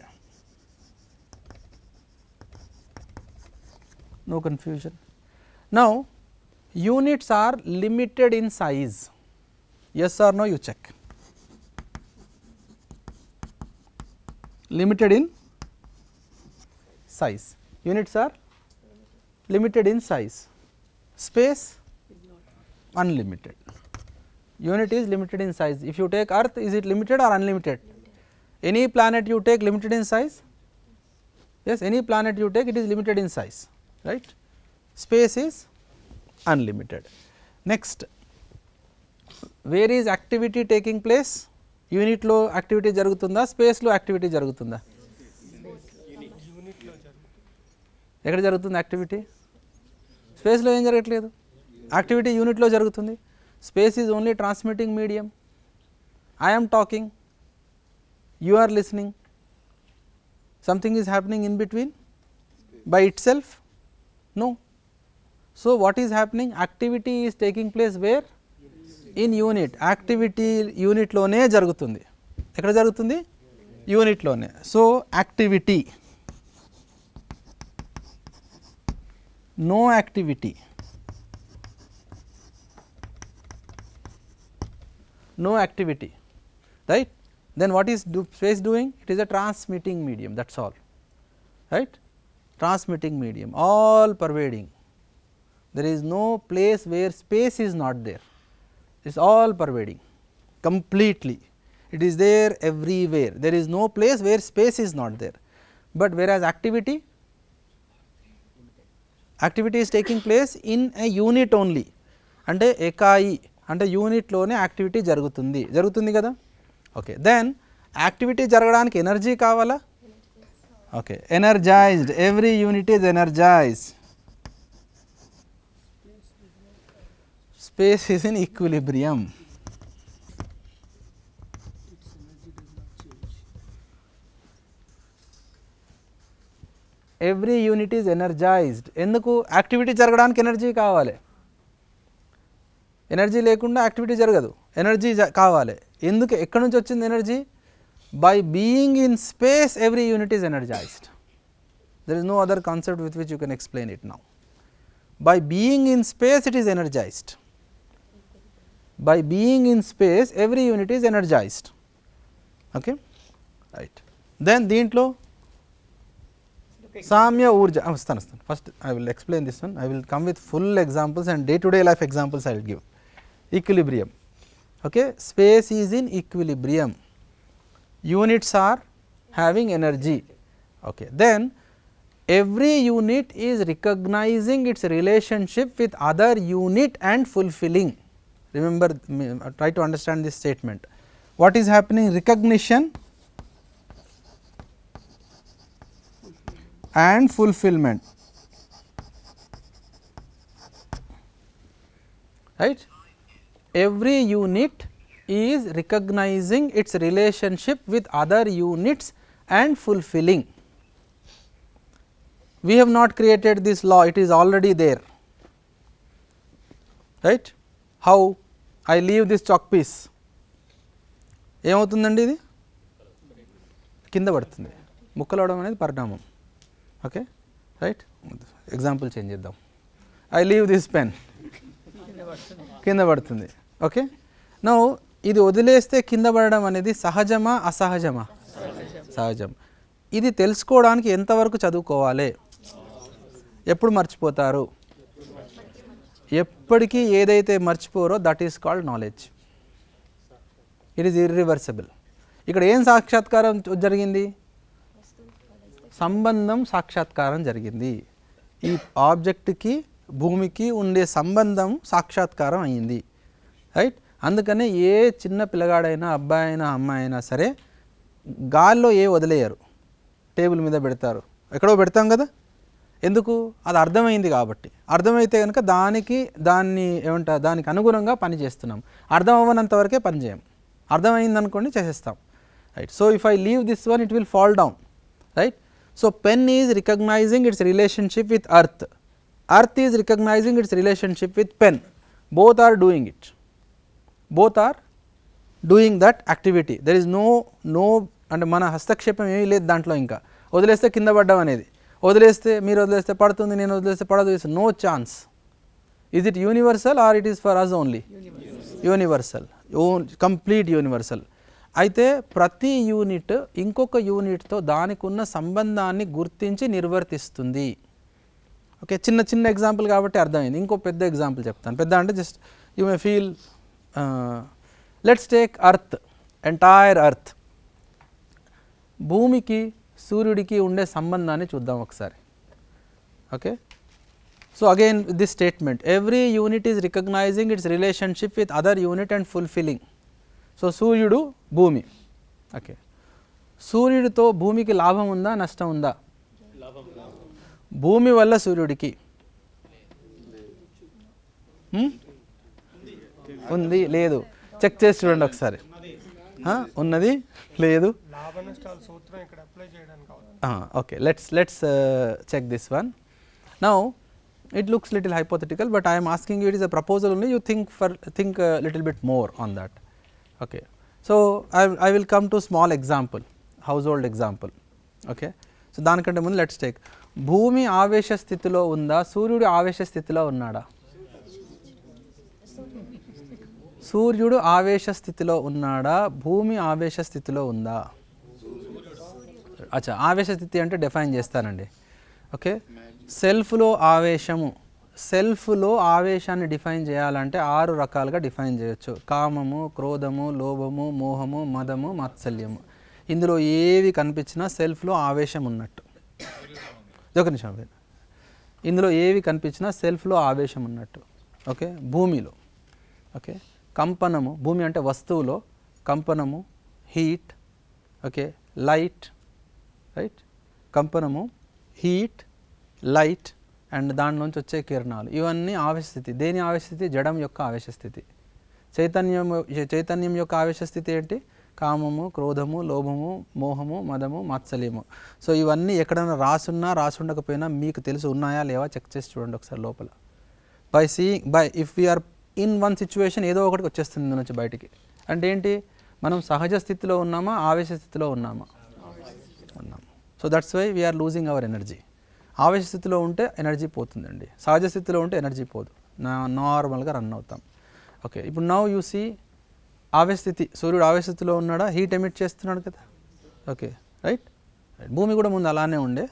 A: No confusion. Now units are limited in size. Yes or no, you check. Limited in size. Units are limited in size. space unlimited. Unit is limited in size. If you take earth, is it limited or unlimited? Any planet you take limited in size? Yes, any planet you take, it is limited in size, right? Space is unlimited. Next, where is activity taking place? Unit lo activity jarugutunda, space lo activity jarugutunda. ఎక్కడ జరుగుతుంది activity? స్పేస్లో ఏం జరగట్లేదు, activity యూనిట్లో జరుగుతుంది. Space is only transmitting medium. I am talking, you are listening, something is happening in between by itself? No. So what is happening? Activity is taking place where? In unit. Activity యూనిట్లోనే జరుగుతుంది. ఎక్కడ జరుగుతుంది? యూనిట్లోనే. సో యాక్టివిటీ, no activity, no activity, right? Then what is space doing? It is a transmitting medium, that is all, right? Transmitting medium, all pervading. There is no place where space is not there. It is all pervading completely. It is there everywhere. There is no place where space is not there. But whereas activity is taking place in a unit only. అంటే ఎకాయి అంటే యూనిట్లోనే activity జరుగుతుంది కదా. Okay, then activity జరగడానికి energy కావాలా? Okay, energised, every unit is energised. Space is in equilibrium. Every unit is energised. ఎందుకు? Activity జరగడానికి energy కావాలి. Energy లేకుండా యాక్టివిటీ జరగదు, ఎనర్జీ కావాలి. ఎందుకు? ఎక్కడి నుంచి వచ్చింది energy? By being in space every unit is energised. There is no other concept with which you can explain it now. By being in space it is energised. By being in space every unit is energised. Okay, right. Then దీంట్లో సామ్య ఊర్జ వస్తాను. First I will explain this one. I will come with full examples and day to day life examples I will give. Equilibrium. Okay, space is in equilibrium. Units are having energy. Okay, then every unit is recognizing its relationship with other unit and fulfilling. Remember, try to understand this statement. What is happening? Recognition and fulfillment, right? Every unit is recognizing its relationship with other units and fulfilling. We have not created this law, it is already there, right? How? I leave this chalk piece, ఏమవుతుందండి? ఇది కింద పడుతుంది. ముక్కలవడం అనేది పరిణామం. Okay, right. Example change చేద్దాం. I leave this pen, కింద పడుతుంది. Okay, now ఇది వదిలేస్తే కింద పడడం అనేది సహజమా అసహజమా? సహజం. ఇది తెలుసుకోవడానికి ఎంతవరకు చదువుకోవాలి? ఎప్పుడు మర్చిపోతారు? ఎప్పటికీ ఏదైతే మర్చిపోరో that is called knowledge. It is irreversible. ఇక్కడ ఏం సాక్షాత్కారం జరిగింది? సంబంధం సాక్షాత్కారం జరిగింది. ఈ ఆబ్జెక్ట్కి భూమికి ఉండే సంబంధం సాక్షాత్కారం అయ్యింది, రైట్? అందుకనే ఏ చిన్న పిల్లగాడైనా, అబ్బాయి అయినా అమ్మాయి అయినా సరే గాల్లో ఏ వదిలేయరు, టేబుల్ మీద పెడతారు, ఎక్కడో పెడతాం కదా. ఎందుకు? అది అర్థమైంది కాబట్టి. అర్థమైతే కనుక దాన్ని ఏమంటారు, దానికి అనుగుణంగా పని చేస్తున్నాం. అర్థం అవ్వనంత వరకే పని చేయం. అర్థమైంది అనుకోండి చేసేస్తాం, right? So if I leave this one it will fall down, right? So pen is recognising its relationship with earth, earth is recognising its relationship with pen. Both are doing it, both are doing that activity. There is no అంటే మన హస్తక్షేపం ఏమీ లేదు దాంట్లో. ఇంకా వదిలేస్తే కింద పడ్డం అనేది, వదిలేస్తే మీరు వదిలేస్తే పడుతుంది, నేను వదిలేస్తే పడదు, it's no chance. Is it universal or it is for us only? Universal, complete universal. అయితే ప్రతి యూనిట్ ఇంకొక యూనిట్తో దానికి ఉన్న సంబంధాన్ని గుర్తించి నిర్వర్తిస్తుంది. ఓకే, చిన్న చిన్న ఎగ్జాంపుల్ కాబట్టి అర్థమైంది. ఇంకో పెద్ద ఎగ్జాంపుల్ చెప్తాను. పెద్ద అంటే just you may feel, let's take earth, entire earth. భూమికి సూర్యుడికి ఉండే సంబంధాన్ని చూద్దాం ఒకసారి. Okay, so again this statement, every unit is recognising its relationship with other unit and fulfilling. So సూర్యుడు, భూమి. ఓకే, సూర్యుడితో భూమికి లాభం ఉందా, నష్టం ఉందా? భూమి వల్ల సూర్యుడికి ఉంది, లేదు? చెక్ చేసి చూడండి ఒకసారి. ఉన్నది, లేదు? Okay, let's check this one. Now it looks little hypothetical, but I am asking you, it is a proposal only, you think a little bit more on that. Okay, so I will come to small example, household example. Okay, so దానికంటే ముందు let's take, భూమి ఆవేశ స్థితిలో ఉందా, సూర్యుడు ఆవేశ స్థితిలో ఉన్నాడా? సూర్యుడు ఆవేశ స్థితిలో ఉన్నాడా, భూమి ఆవేశ స్థితిలో ఉందా? అచ్చా, ఆవేశ స్థితి అంటే డిఫైన్ చేస్తానండి. ఓకే, సెల్ఫ్లో ఆవేశము, సెల్ఫ్లో ఆవేశాన్ని డిఫైన్ చేయాలంటే 6 రకాలుగా డిఫైన్ చేయొచ్చు. కామము, క్రోధము, లోభము, మోహము, మదము, మాత్సల్యము. ఇందులో ఏవి కనిపించినా సెల్ఫ్లో ఆవేశం ఉన్నట్టు. ఒక నిమిషం, ఇందులో ఏవి కనిపించినా సెల్ఫ్లో ఆవేశం ఉన్నట్టు. ఓకే, భూమిలో ఓకే కంపనము, భూమి అంటే వస్తువులో కంపనము, హీట్, ఓకే లైట్, రైట్, కంపనము, హీట్, లైట్ అండ్ దానిలోంచి వచ్చే కిరణాలు, ఇవన్నీ ఆవేశస్థితి. దేని ఆవేశస్థితి? జడం యొక్క ఆవేశస్థితి. చైతన్యం యొక్క ఆవేశస్థితి ఏంటి? కామము, క్రోధము, లోభము, మోహము, మదము, మాత్సల్యము. సో ఇవన్నీ ఎక్కడైనా రాసున్నా రాసుండకపోయినా మీకు తెలిసి ఉన్నాయా లేవా చెక్ చేసి చూడండి ఒకసారి లోపల. If we're in one situation, ఏదో ఒకటి వచ్చేస్తుంది ఇందు నుంచి బయటికి. అంటే ఏంటి? మనం సహజ స్థితిలో ఉన్నామా, ఆవేశ స్థితిలో ఉన్నామా? ఉన్నాము. So that's why we're losing our energy. ఆవేశ స్థితిలో ఉంటే ఎనర్జీ పోతుందండి, సహజ స్థితిలో ఉంటే ఎనర్జీ పోదు, నార్మల్గా రన్ అవుతాం. ఓకే, ఇప్పుడు నౌ యూ సీ ఆవేశ స్థితి, సూర్యుడు ఆవేశ స్థితిలో ఉన్నాడా, హీట్ ఎమిట్ చేస్తున్నాడు కదా. ఓకే రైట్, భూమి కూడా ముందు అలానే ఉండే.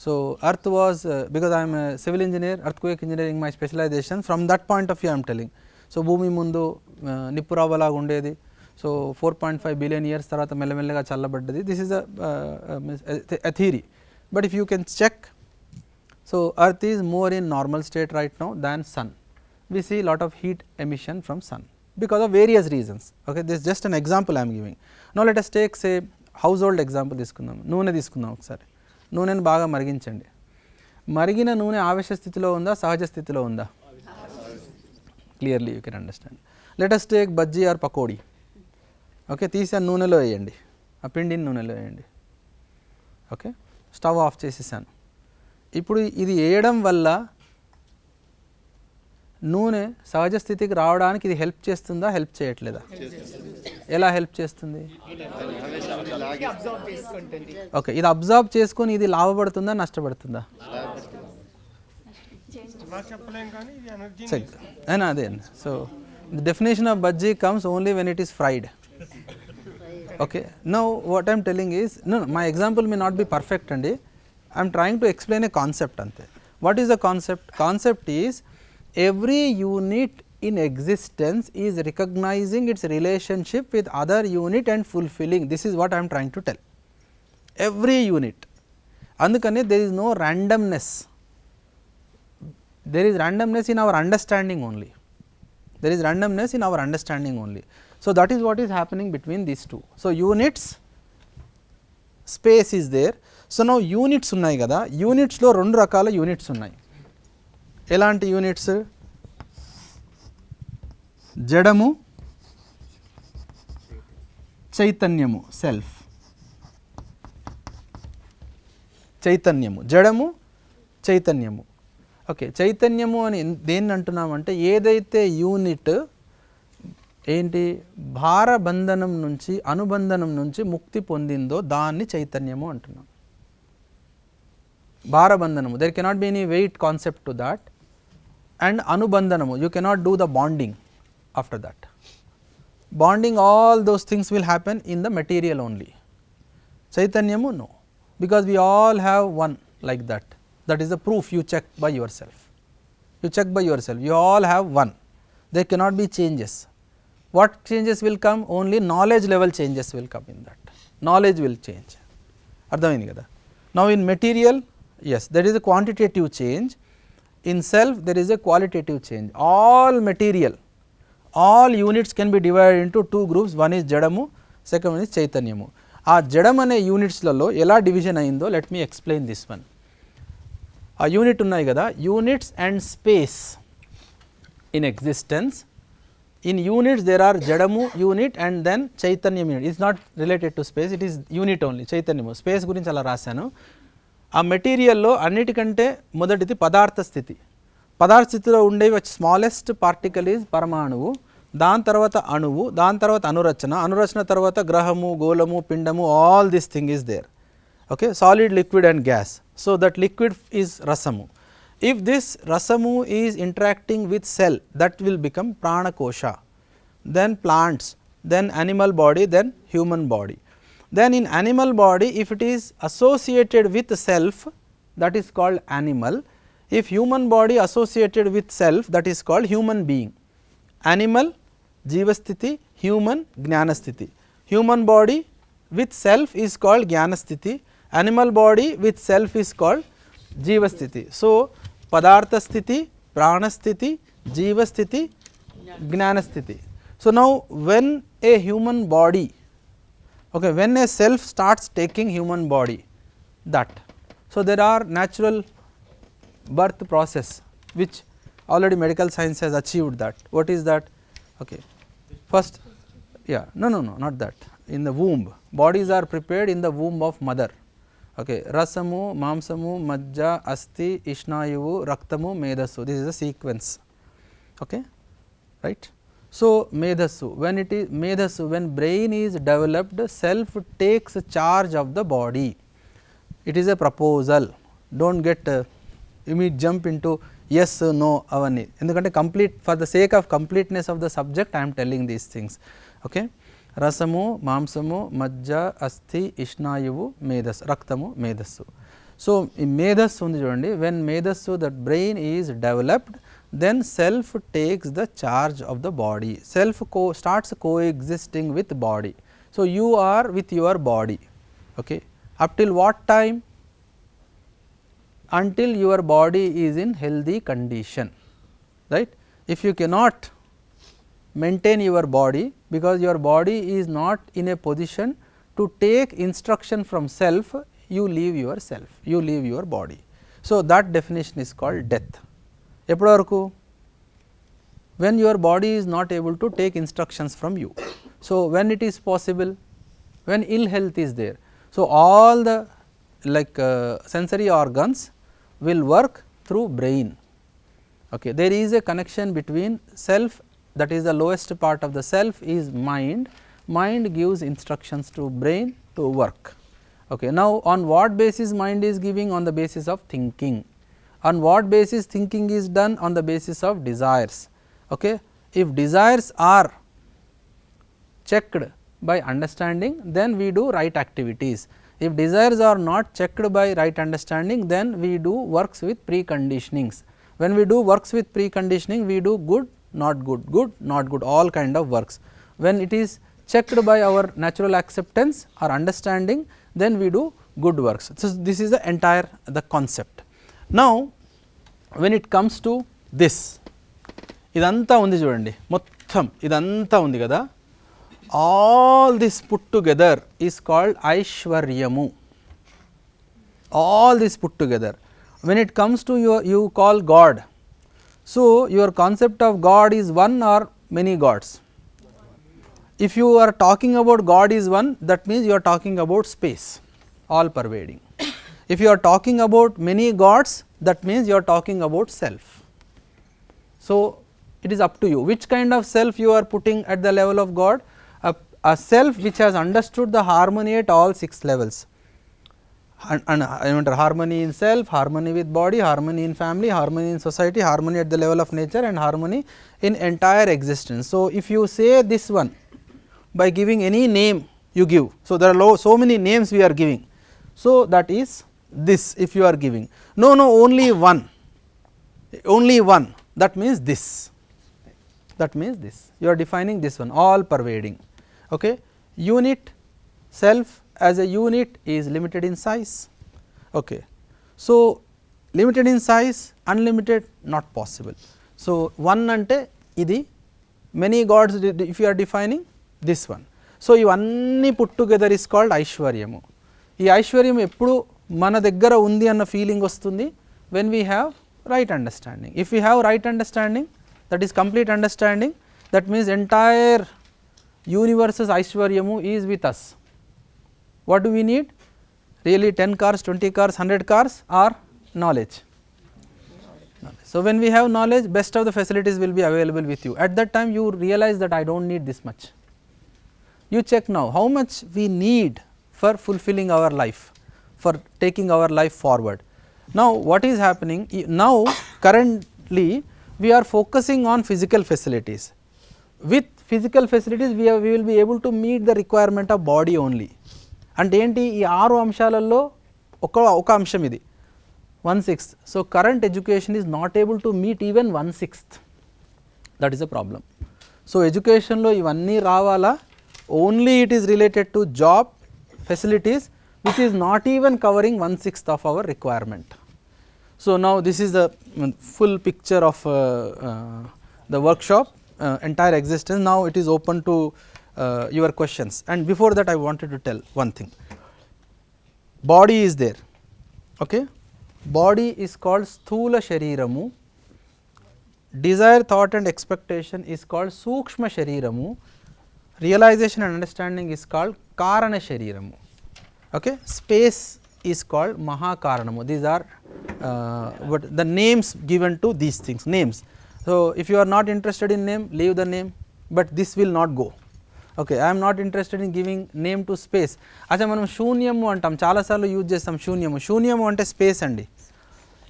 A: So earth was, because I'm civil engineer, earthquake engineering my specialisation, from that point of view I'm telling. So భూమి ముందు నిప్పురవ్వలాగా ఉండేది. సో 4.5 బిలియన్ ఇయర్స్ తర్వాత మెల్లమెల్లగా చల్లబడ్డది. This is a theory, but if you can check, so earth is more in normal state right now than sun. We see lot of heat emission from sun because of various reasons. Okay, this is just an example I am giving. Now let us take say household example తీసుకుందాం. నూనె తీసుకుందాం ఒకసారి. నూనెను బాగా మరిగించండి. మరిగిన నూనె ఆవేశ స్థితిలో ఉందా, సహజ స్థితిలో ఉందా? Clearly you can understand. Let us take bajji or pakodi. Okay, తీసి నూనెలో వేయండి, ఆ పిండిని నూనెలో వేయండి. ఓకే, స్టవ్ ఆఫ్ చేసేసాను. ఇప్పుడు ఇది వేయడం వల్ల నూనె సహజ స్థితికి రావడానికి ఇది హెల్ప్ చేస్తుందా, హెల్ప్ చేయట్లేదా? ఎలా హెల్ప్ చేస్తుంది? ఓకే, ఇది అబ్జార్బ్ చేసుకొని ఇది లాభపడుతుందా, నష్టపడుతుందా? అదే. So the definition of bajji comes only when it is fried. Okay, now what I am telling is, no, my example may not be perfect andi, I am trying to explain a concept ante. What is the concept? Concept is every unit in existence is recognizing its relationship with other unit and fulfilling. This is what I am trying to tell. Every unit. Andukane there is no randomness. There is randomness in our understanding only. There is randomness in our understanding only. So that is what is happening between these two. So units, space is there. So now units ఉన్నాయి కదా, units లో 2 రకాల units ఉన్నాయి. ఎలాంటి units? జడము, చైతన్యము, self. చైతన్యము, జడము, చైతన్యము. ఓకే, చైతన్యము అని దేన్ని అంటున్నామంటే ఏదైతే యూనిట్ ఏంటి భారబంధనం నుంచి, అనుబంధనం నుంచి ముక్తి పొందిందో దాన్ని చైతన్యము అంటున్నాం. భారబంధనము, there cannot be any weight concept to దాట్. అండ్ అనుబంధనము, you cannot do the bonding after that. Bonding, all those things will happen in the material only. చైతన్యము no, because we all have one like that. that is the proof you check by yourself. You check by yourself, you all have 1, there cannot be changes. What changes will come? Only knowledge level changes will come in that, knowledge will change. అర్థమైంది కదా. Now in material, yes, there is a quantitative change, in self there is a qualitative change. All material, all units can be divided into 2 groups, one is jadamu, second one is chaitanyamu. ఆ జడం అనే యూనిట్స్లలో ఎలా division అయిందో let me explain this one. ఆ unit ఉన్నాయి కదా, units and space in existence. In units there are జడము unit and then చైతన్యం unit. It's not related to space, it is unit only, చైతన్యము. స్పేస్ గురించి అలా రాశాను. ఆ మెటీరియల్లో అన్నిటికంటే మొదటిది పదార్థ స్థితి. పదార్థ స్థితిలో ఉండేవి స్మాలెస్ట్ పార్టికల్ ఈజ్ పరమాణువు, దాని తర్వాత అణువు, దాని తర్వాత అనురచన, అనురచన తర్వాత గ్రహము, గోళము, పిండము, all this thing is there. Okay, solid, liquid and gas. So that liquid is రసము. If this rasamu is interacting with cell, that will become pranakosha, then plants, then animal body, then human body. Then in animal body, if it is associated with self, that is called animal. If human body associated with self, that is called human being. Animal jivasthiti, human gnanasthiti. Human body with self is called gnanasthiti, animal body with self is called జీవస్థితి. So పదార్థ స్థితి, ప్రాణస్థితి, జీవస్థితి, జ్ఞానస్థితి. So now when a human body, okay, when a self starts taking human body, that, so there are natural birth process which already medical science has achieved that. What is that? Okay, first, yeah, no, not that. In the womb, bodies are prepared in the womb of mother. Okay, rasamu, mamsamu, majja, asti, ishnayuvu, raktamu, medassu. This is the sequence. Okay, right. So medassu, when it is medassu, when brain is developed, self takes charge of the body. It is a proposal. Don't get immediate jump into yes, no, avani. Endukante complete, for the sake of completeness of the subject, I am telling these things. Okay. రసము, మాంసము, మజ్జ, అస్థి, ఇష్నాయువు, మేధస్సు, రక్తము, మేధస్సు. So ఈ మేధస్సు ఉంది చూడండి, వెన్ మేధస్సు that brain is developed, then self takes the charge of the body. Self starts coexisting with body. So you are with your body. Okay, up till what time? until your body is in healthy condition, right? If you cannot maintain your body, because your body is not in a position to take instruction from self, you leave yourself, you leave your body. So that definition is called death. Eppudu varaku? When your body is not able to take instructions from you. So when it is possible? When ill health is there. So all the sensory organs will work through brain. Okay, there is a connection between self, that is the lowest part of the self is mind. Mind gives instructions to brain to work. Okay, now on what basis mind is giving? On the basis of thinking. On what basis thinking is done? On the basis of desires. Okay, if desires are checked by understanding, then we do right activities. If desires are not checked by right understanding, then we do works with preconditionings. When we do works with preconditioning, we do good, not good, good, not good, all kind of works. When it is checked by our natural acceptance or understanding, then we do good works. So this is the entire the concept. Now when it comes to this, idantha undi chudandi, mottham idantha undi kada, all this put together is called Aishwaryamu. All this put together. When it comes to you call God. So your concept of God is one or many gods? If you are talking about God is one, that means you are talking about space, all pervading. If you are talking about many gods, that means you are talking about self. So it is up to you which kind of self you are putting at the level of God. A self which has understood the harmony at all 6 levels, and harmony in self, harmony with body, harmony in family, harmony in society, harmony at the level of nature, and harmony in entire existence. So if you say this one by giving any name you give, so there are so many names we are giving, so that is this if you are giving. No, only one, that means this, you are defining this one, all pervading. Okay. Unit, self as a unit is limited in size. Okay. So, limited in size, unlimited not possible. So, one ante idi, many gods if you are defining this one. So, ఇవన్నీ put together is called ఐశ్వర్యము. ఈ ఐశ్వర్యం ఎప్పుడు మన దగ్గర ఉంది అన్న feeling వస్తుంది when we have right understanding. If we have right understanding, that is complete understanding, that means entire universe's ఐశ్వర్యము is with us. What do we need? Really 10 cars, 20 cars, 100 cars or knowledge. So, when we have knowledge, best of the facilities will be available with you. At that time you realize that I do not need this much. You check now how much we need for fulfilling our life, for taking our life forward. Now, what is happening? Now, currently we are focusing on physical facilities. With physical facilities we will be able to meet the requirement of body only. And enti ee 6 అంశాలలో ఒక అంశం ఇది 1/6. So, current education is not able to meet even 1/6. That is a problem. So, education lo ivanni ravala, only it is related to job facilities which is not even covering 1/6 of our requirement. So, now this is the full picture of the workshop, entire existence. Now, it is open to your questions, and before that I wanted to tell one thing. Body is there, okay. Body is called sthula shariramu, desire, thought and expectation is called sukshma shariramu, realization and understanding is called karana shariramu, okay. Space is called mahakaranamu. These are what the names given to these things, names. So, if you are not interested in name, leave the name, but this will not go. Okay, I am not interested in giving name to space. అచ్చా మనం శూన్యము అంటాం, చాలాసార్లు use చేస్తాం శూన్యము. శూన్యము అంటే space అండి.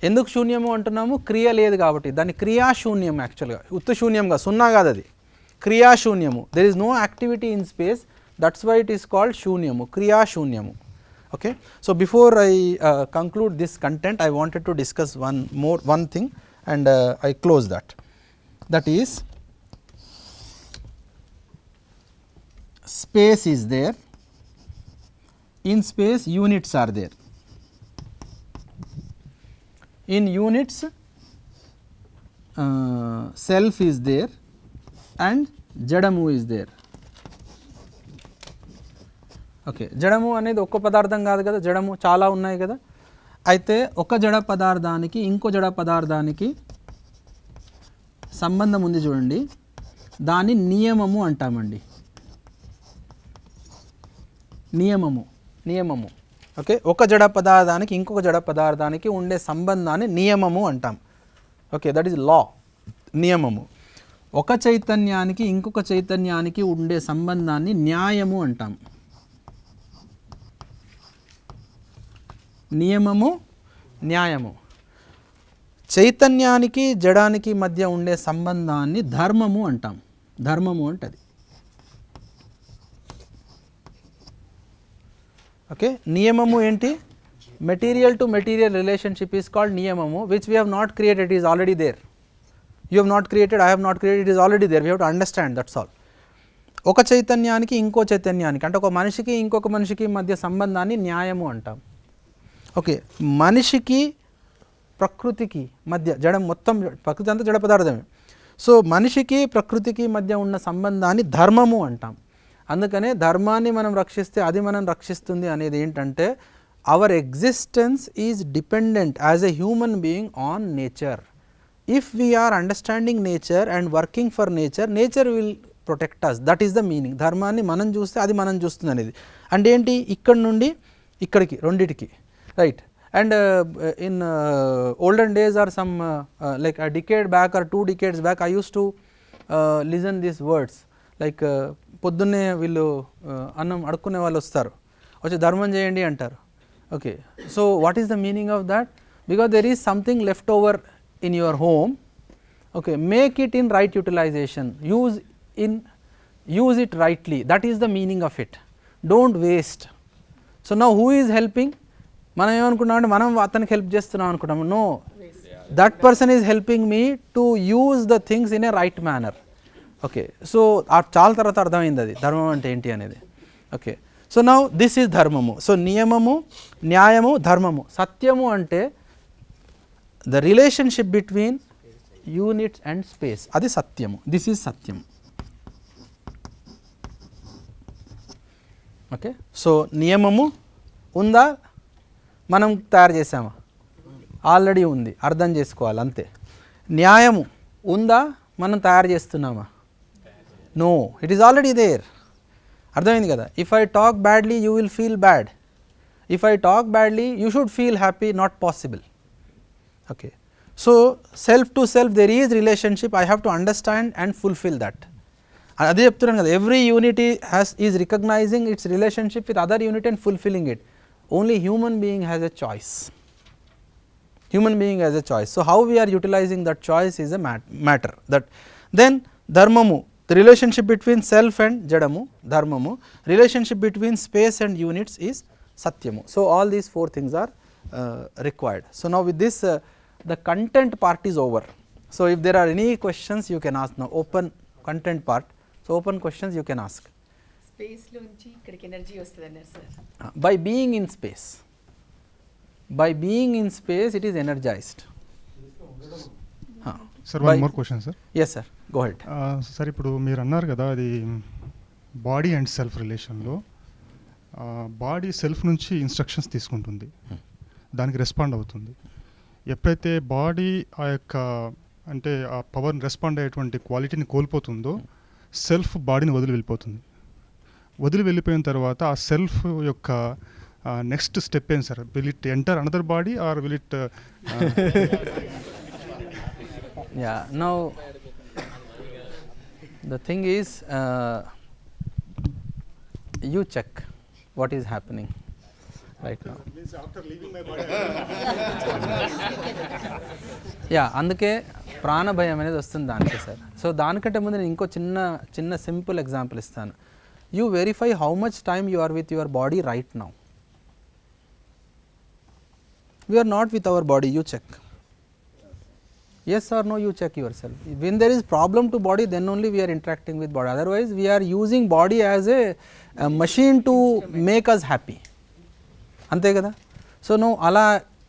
A: ఎందుకు శూన్యము అంటున్నాము? క్రియ లేదు కాబట్టి. దాన్ని క్రియాశూన్యం, యాక్చువల్గా ఉత్త శూన్యంగా, సున్నా కాదు అది, క్రియాశూన్యము. There is no activity in space, that's why it is called శూన్యము, క్రియాశూన్యము. Okay. So, before I conclude this content, I wanted to discuss one thing, and I close that. That is, space is there, in space units are there, in units self is there and jadamu is there. Okay, జడము అనేది ఒక్క పదార్థం కాదు కదా, జడము చాలా ఉన్నాయి కదా. అయితే ఒక జడ పదార్థానికి ఇంకో జడ పదార్థానికి సంబంధం ఉంది చూడండి, దాన్ని నియమము అంటామండి. నియమము ఓకే. ఒక జడ పదార్థానికి ఇంకొక జడ పదార్థానికి ఉండే సంబంధాన్ని నియమము అంటాం. ఓకే, దట్ ఈస్ లా, నియమము. ఒక చైతన్యానికి ఇంకొక చైతన్యానికి ఉండే సంబంధాన్ని న్యాయము అంటాం. నియమము, న్యాయము. చైతన్యానికి జడానికి మధ్య ఉండే సంబంధాన్ని ధర్మము అంటాం. ధర్మము అంటది. ఓకే, నియమము ఏంటి? Material to material relationship is called నియమము, which we have not created, it is already there. You have not created, I have not created, it is already there. We have to understand, that's all. ఒక చైతన్యానికి ఇంకో చైతన్యానికి, అంటే ఒక మనిషికి ఇంకొక మనిషికి మధ్య సంబంధాన్ని న్యాయము అంటాం. ఓకే, మనిషికి ప్రకృతికి మధ్య, జడం మొత్తం, ప్రకృతి అంతా జడ పదార్థమే. సో మనిషికి ప్రకృతికి మధ్య ఉన్న సంబంధాన్ని ధర్మము అంటాం. అందుకనే ధర్మాన్ని మనం రక్షిస్తే అది మనం రక్షిస్తుంది అనేది ఏంటంటే, our existence is dependent as a human being on nature. If we are understanding nature and working for nature, nature will protect us. That is the meaning. ధర్మాన్ని మనం చూస్తే అది మనం చూస్తుంది అనేది. అంటే ఏంటి? ఇక్కడ నుండి ఇక్కడికి, రెండిటికి, right. And in olden days or some like a decade back or 2 decades back, I used to listen these words like పొద్దున్నే వీళ్ళు అన్నం అడుక్కునే వాళ్ళు వస్తారు, వచ్చి ధర్మం చేయండి అంటారు. Okay, so what is the meaning of that? Because there is something left over in your home. Okay, make it in right utilisation, use it rightly. That is the meaning of it. Don't waste. So now who is helping? మనం ఏమనుకున్నాం అంటే మనం అతనికి help చేస్తున్నాం అనుకున్నాము. No, that person is helping me to use the things in a right manner. Okay, so చాలా తర్వాత అర్థమైంది అది ధర్మం అంటే ఏంటి అనేది. Okay, so now this is ధర్మము. సో నియమము, న్యాయము, ధర్మము. సత్యము అంటే the relationship between units and space, అది సత్యము. దిస్ ఈజ్ సత్యం. ఓకే, సో నియమము ఉందా, మనం తయారు చేసామా? ఆల్రెడీ ఉంది, అర్థం చేసుకోవాలి అంతే. న్యాయము ఉందా, మనం తయారు చేస్తున్నామా? No, it is already there. అర్థమైంది కదా. If I talk badly you will feel bad, if I talk badly you should feel happy, not possible. Okay, so self to self there is relationship, I have to understand and fulfil that. అదే చెప్తున్నాను కదా, every unity is recognising its relationship with other unit and fulfilling it. Only human being has a choice. Human being has a choice. So how we are utilizing that choice is a matter. That then dharmamu, the relationship between self and jadamu, dharmamu, relationship between space and units is satyamu. So all these four things are required. So now with this the content part is over. So if there are any questions you can ask now. Open content part. So open questions you can ask.
F: Space లోంచి ఇక్కడికి energy వస్తుందన్నారు sir.
A: By being in space. By being in space it is energized.
G: Sir one more question sir.
A: Yes sir, go ahead.
G: Sir ఇప్పుడు మీరు అన్నారు కదా అది body and self రిలేషన్లో body self నుంచి ఇన్స్ట్రక్షన్స్ తీసుకుంటుంది, దానికి రెస్పాండ్ అవుతుంది. ఎప్పుడైతే బాడీ ఆ యొక్క అంటే ఆ పవర్ని రెస్పాండ్ అయ్యేటువంటి క్వాలిటీని కోల్పోతుందో సెల్ఫ్ బాడీని వదిలి వెళ్ళిపోతుంది. వదిలి వెళ్ళిపోయిన తర్వాత ఆ సెల్ఫ్ యొక్క నెక్స్ట్ స్టెప్ ఏంటి sir? Will it enter another body or will it
A: Yeah, now the thing is you check what is happening right now. Yeah, అందుకే ప్రాణ భయం అనేది వస్తుంది దానికి సార్. సో దానికంటే ముందు నేను ఇంకో చిన్న సింపుల్ ఎగ్జాంపుల్ ఇస్తాను. You verify how much time you are with your body right now. We are not with our body, you check. Yes or no, you check yourself. When there is problem to body, then only we are interacting with body. Otherwise we are using body as a machine to make us happy. అంతే కదా. So నువ్వు అలా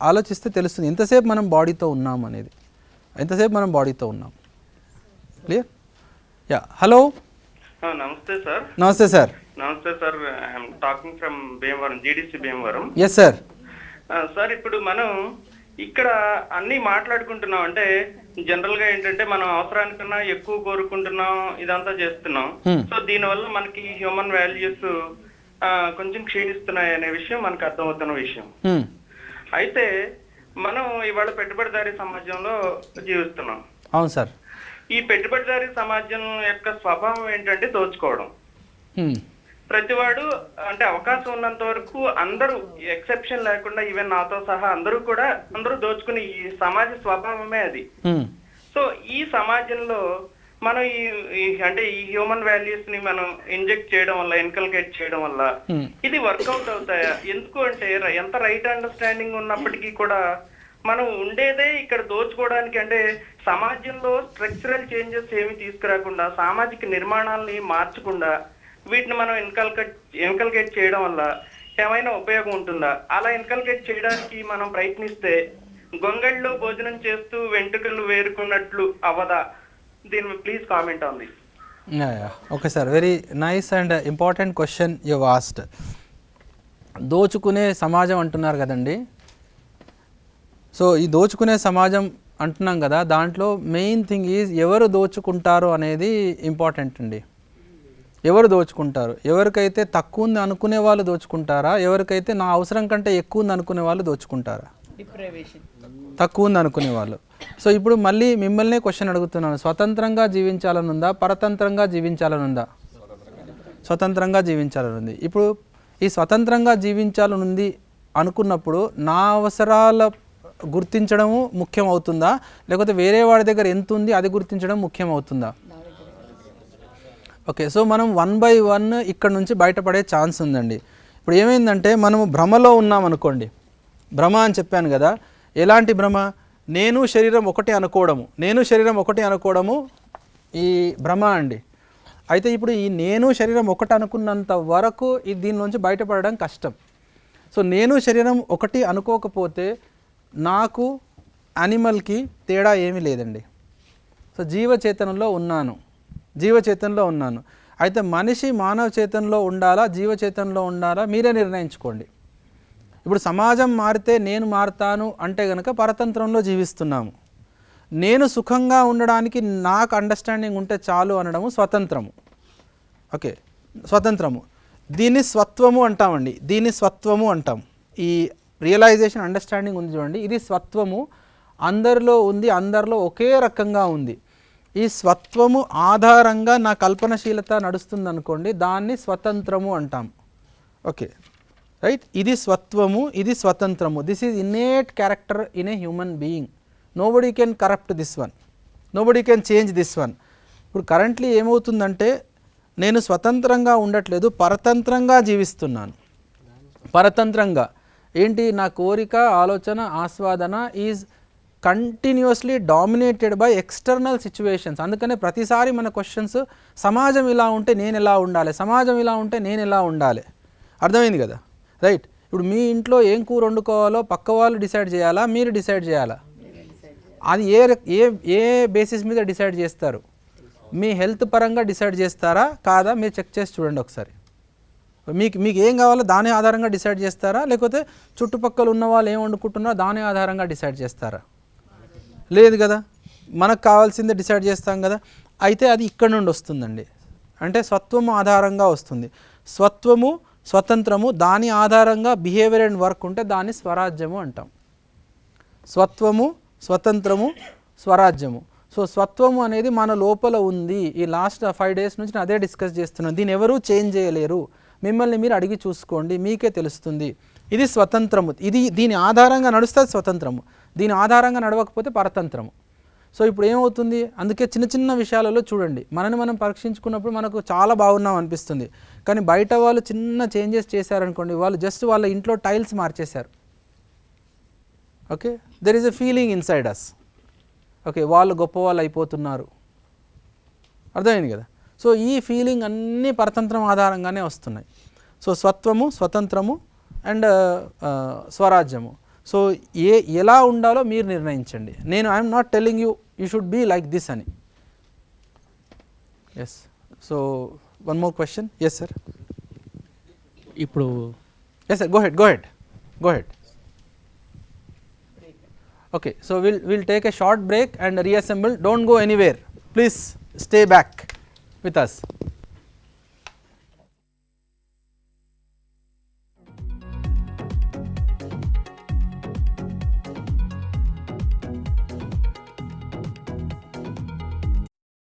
A: ఆలోచిస్తే తెలుస్తుంది ఎంతసేపు మనం బాడీతో ఉన్నాం అనేది, ఎంతసేపు మనం బాడీతో ఉన్నాం. క్లియర్? Yeah, hello.
H: నమస్తే సార్.
A: నమస్తే సార్.
H: నమస్తే sir, I'm talking from Bhimavaram, GDC Bhimavaram.
A: Yes sir.
H: Sir ఇప్పుడు మనం ఇక్కడ అన్ని మాట్లాడుకుంటున్నాం అంటే జనరల్ గా ఏంటంటే మనం అవసరానికన్నా ఎక్కువ కోరుకుంటున్నాం, ఇదంతా చేస్తున్నాం. సో దీనివల్ల మనకి హ్యూమన్ వాల్యూస్ కొంచెం క్షీణిస్తున్నాయి అనే విషయం మనకు అర్థమవుతున్న విషయం. అయితే మనం ఇవాళ పెట్టుబడిదారీ సమాజంలో జీవిస్తున్నాం.
A: అవును సార్.
H: ఈ పెట్టుబడిదారీ సమాజం యొక్క స్వభావం ఏంటంటే దోచుకోవడం. ప్రతివాడు అంటే అవకాశం ఉన్నంత వరకు అందరూ ఎక్సెప్షన్ లేకుండా ఈవెన్ నాతో సహా అందరూ దోచుకుని ఈ సమాజ స్వభావమే అది. సో ఈ సమాజంలో మనం అంటే ఈ హ్యూమన్ వాల్యూస్ ని మనం ఇంజెక్ట్ చేయడం వల్ల, ఇన్కల్కేట్ చేయడం వల్ల ఇది వర్కౌట్ అవుతాయా? ఎందుకు అంటే ఎంత రైట్ అండర్స్టాండింగ్ ఉన్నప్పటికీ కూడా మనం ఉండేదే ఇక్కడ దోచుకోవడానికి. అంటే సమాజంలో స్ట్రక్చరల్ చేంజెస్ ఏమి తీసుకురాకుండా, సామాజిక నిర్మాణాలని మార్చకుండా వీటిని మనం ఇన్కల్కేట్ చేయడం వల్ల ఏమైనా ఉపయోగం ఉంటుందా? అలా ఇన్కల్కేట్ చేయడానికి మనం ప్రయత్నిస్తే గొంగళ్ళలో భోజనం చేస్తూ వెంట్రుకలు వేరుకున్నట్లు అవదా? దీని please comment on this.
A: Okay sir, very nice and important question you asked. దోచుకునే సమాజం అంటున్నారు కదండి. సో ఈ దోచుకునే సమాజం అంటున్నాం కదా, దాంట్లో మెయిన్ థింగ్ ఈజ్ ఎవరు దోచుకుంటారు అనేది ఇంపార్టెంట్ అండి. ఎవరు దోచుకుంటారు? ఎవరికైతే తక్కువ ఉంది అనుకునే వాళ్ళు దోచుకుంటారా, ఎవరికైతే నా అవసరం కంటే ఎక్కువ ఉంది అనుకునే వాళ్ళు దోచుకుంటారా? తక్కువ ఉంది అనుకునే వాళ్ళు. సో ఇప్పుడు మళ్ళీ మిమ్మల్నే క్వశ్చన్ అడుగుతున్నాను, స్వతంత్రంగా జీవించాలనుందా, పరతంత్రంగా జీవించాలనుందా? స్వతంత్రంగా జీవించాలనుంది. ఇప్పుడు ఈ స్వతంత్రంగా జీవించాలనుంది అనుకున్నప్పుడు నా అవసరాల గుర్తించడము ముఖ్యం అవుతుందా, లేకపోతే వేరే వాడి దగ్గర ఎంత ఉంది అది గుర్తించడం ముఖ్యం అవుతుందా? ఓకే, సో మనం 1 by 1 ఇక్కడ నుంచి బయటపడే ఛాన్స్ ఉందండి. ఇప్పుడు ఏమైందంటే మనము భ్రమలో ఉన్నాం అనుకోండి, భ్రమ అని చెప్పాను కదా. ఎలాంటి భ్రమ? నేను శరీరం ఒకటి అనుకోవడము ఈ భ్రమ అండి. అయితే ఇప్పుడు ఈ నేను శరీరం ఒకటి అనుకున్నంత వరకు దీని నుంచి బయటపడడం కష్టం. సో నేను శరీరం ఒకటి అనుకోకపోతే నాకు యానిమల్కి తేడా ఏమీ లేదండి. సో జీవచేతనంలో ఉన్నాను. అయితే మనిషి మానవ చేతనలో ఉండాలా, జీవచేతనంలో ఉండాలా, మీరే నిర్ణయించుకోండి. ఇప్పుడు సమాజం మారితే నేను మారుతాను అంటే కనుక పరతంత్రంలో జీవిస్తున్నాము. నేను సుఖంగా ఉండడానికి నాకు అండర్స్టాండింగ్ ఉంటే చాలు అనడము స్వతంత్రము. ఓకే, స్వతంత్రము. దీన్ని స్వత్వము అంటామండి. ఈ రియలైజేషన్ అండర్స్టాండింగ్ ఉంది చూడండి, ఇది స్వత్వము. అందరిలో ఉంది, అందరిలో ఒకే రకంగా ఉంది. ఈ స్వత్వము ఆధారంగా నా కల్పనశీలత నడుస్తుంది అనుకోండి, దాన్ని స్వతంత్రము అంటాం. Okay right. ఇది స్వత్వము, ఇది స్వతంత్రము. This is innate character in a human being. Nobody can corrupt this one, nobody can change this one. ఇప్పుడు కరెంట్లీ ఏమవుతుందంటే నేను స్వతంత్రంగా ఉండట్లేదు, పరతంత్రంగా జీవిస్తున్నాను. పరతంత్రంగా ఏంటి? నా కోరిక, ఆలోచన, ఆస్వాదన is continuously dominated by external situations. అందుకనే ప్రతిసారి మన క్వశ్చన్స్ సమాజం ఇలా ఉంటే నేను ఎలా ఉండాలి, సమాజం ఇలా ఉంటే నేను ఎలా ఉండాలి. అర్థమైంది కదా, రైట్. ఇప్పుడు మీ ఇంట్లో ఏం కూర వండుకోవాలో పక్క వాళ్ళు డిసైడ్ చేయాలా, మీరు డిసైడ్ చేయాలా? అది ఏ బేసిస్ మీద డిసైడ్ చేస్తారు? మీ హెల్త్ పరంగా డిసైడ్ చేస్తారా కాదా? మీరు చెక్ చేసి చూడండి ఒకసారి. మీకు ఏం కావాలో దాని ఆధారంగా డిసైడ్ చేస్తారా, లేకపోతే చుట్టుపక్కల ఉన్న వాళ్ళు ఏం వండుకుంటున్నారో దాని ఆధారంగా డిసైడ్ చేస్తారా? లేదు కదా, మనకు కావాల్సిందే డిసైడ్ చేస్తాం కదా. అయితే అది ఇక్కడ నుండి వస్తుందండి. అంటే స్వత్వము ఆధారంగా వస్తుంది. స్వత్వము, స్వతంత్రము, దాని ఆధారంగా బిహేవియర్ అండ్ వర్క్ ఉంటే దాన్ని స్వరాజ్యము అంటాం. స్వత్వము, స్వతంత్రము, స్వరాజ్యము. సో స్వత్వము అనేది మన లోపల ఉంది. ఈ లాస్ట్ 5 days నుంచి నేను అదే డిస్కస్ చేస్తున్నాను. దీన్ని ఎవరూ చేంజ్ చేయలేరు. మిమ్మల్ని మీరు అడిగి చూసుకోండి, మీకే తెలుస్తుంది. ఇది స్వతంత్రము. దీని ఆధారంగా నడుస్తుంది స్వతంత్రము, దీని ఆధారంగా నడవకపోతే పరతంత్రము. సో ఇప్పుడు ఏమవుతుంది? అందుకే చిన్న చిన్న విషయాలలో చూడండి, మనని మనం పరీక్షించుకున్నప్పుడు మనకు చాలా బాగున్నాం అనిపిస్తుంది. కానీ బయట వాళ్ళు చిన్న చేంజెస్ చేశారనుకోండి, వాళ్ళు జస్ట్ వాళ్ళ ఇంట్లో టైల్స్ మార్చేశారు. Okay, there is a feeling inside us. Okay, వాళ్ళు గొప్పవాళ్ళు అయిపోతున్నారు. అర్థమైంది కదా. సో ఈ ఫీలింగ్ అన్నీ పరతంత్రం ఆధారంగానే వస్తున్నాయి. సో స్వత్వము, స్వతంత్రము అండ్ స్వరాజ్యము. సో ఎలా ఉండాలో మీరు నిర్ణయించండి. I'm not telling you should be like this అని. Yes. So one more question. Yes sir.
I: ఇప్పుడు
A: yes sir, go ahead. Okay, so we'll take a short break and reassemble. Don't go anywhere. Please stay back with us.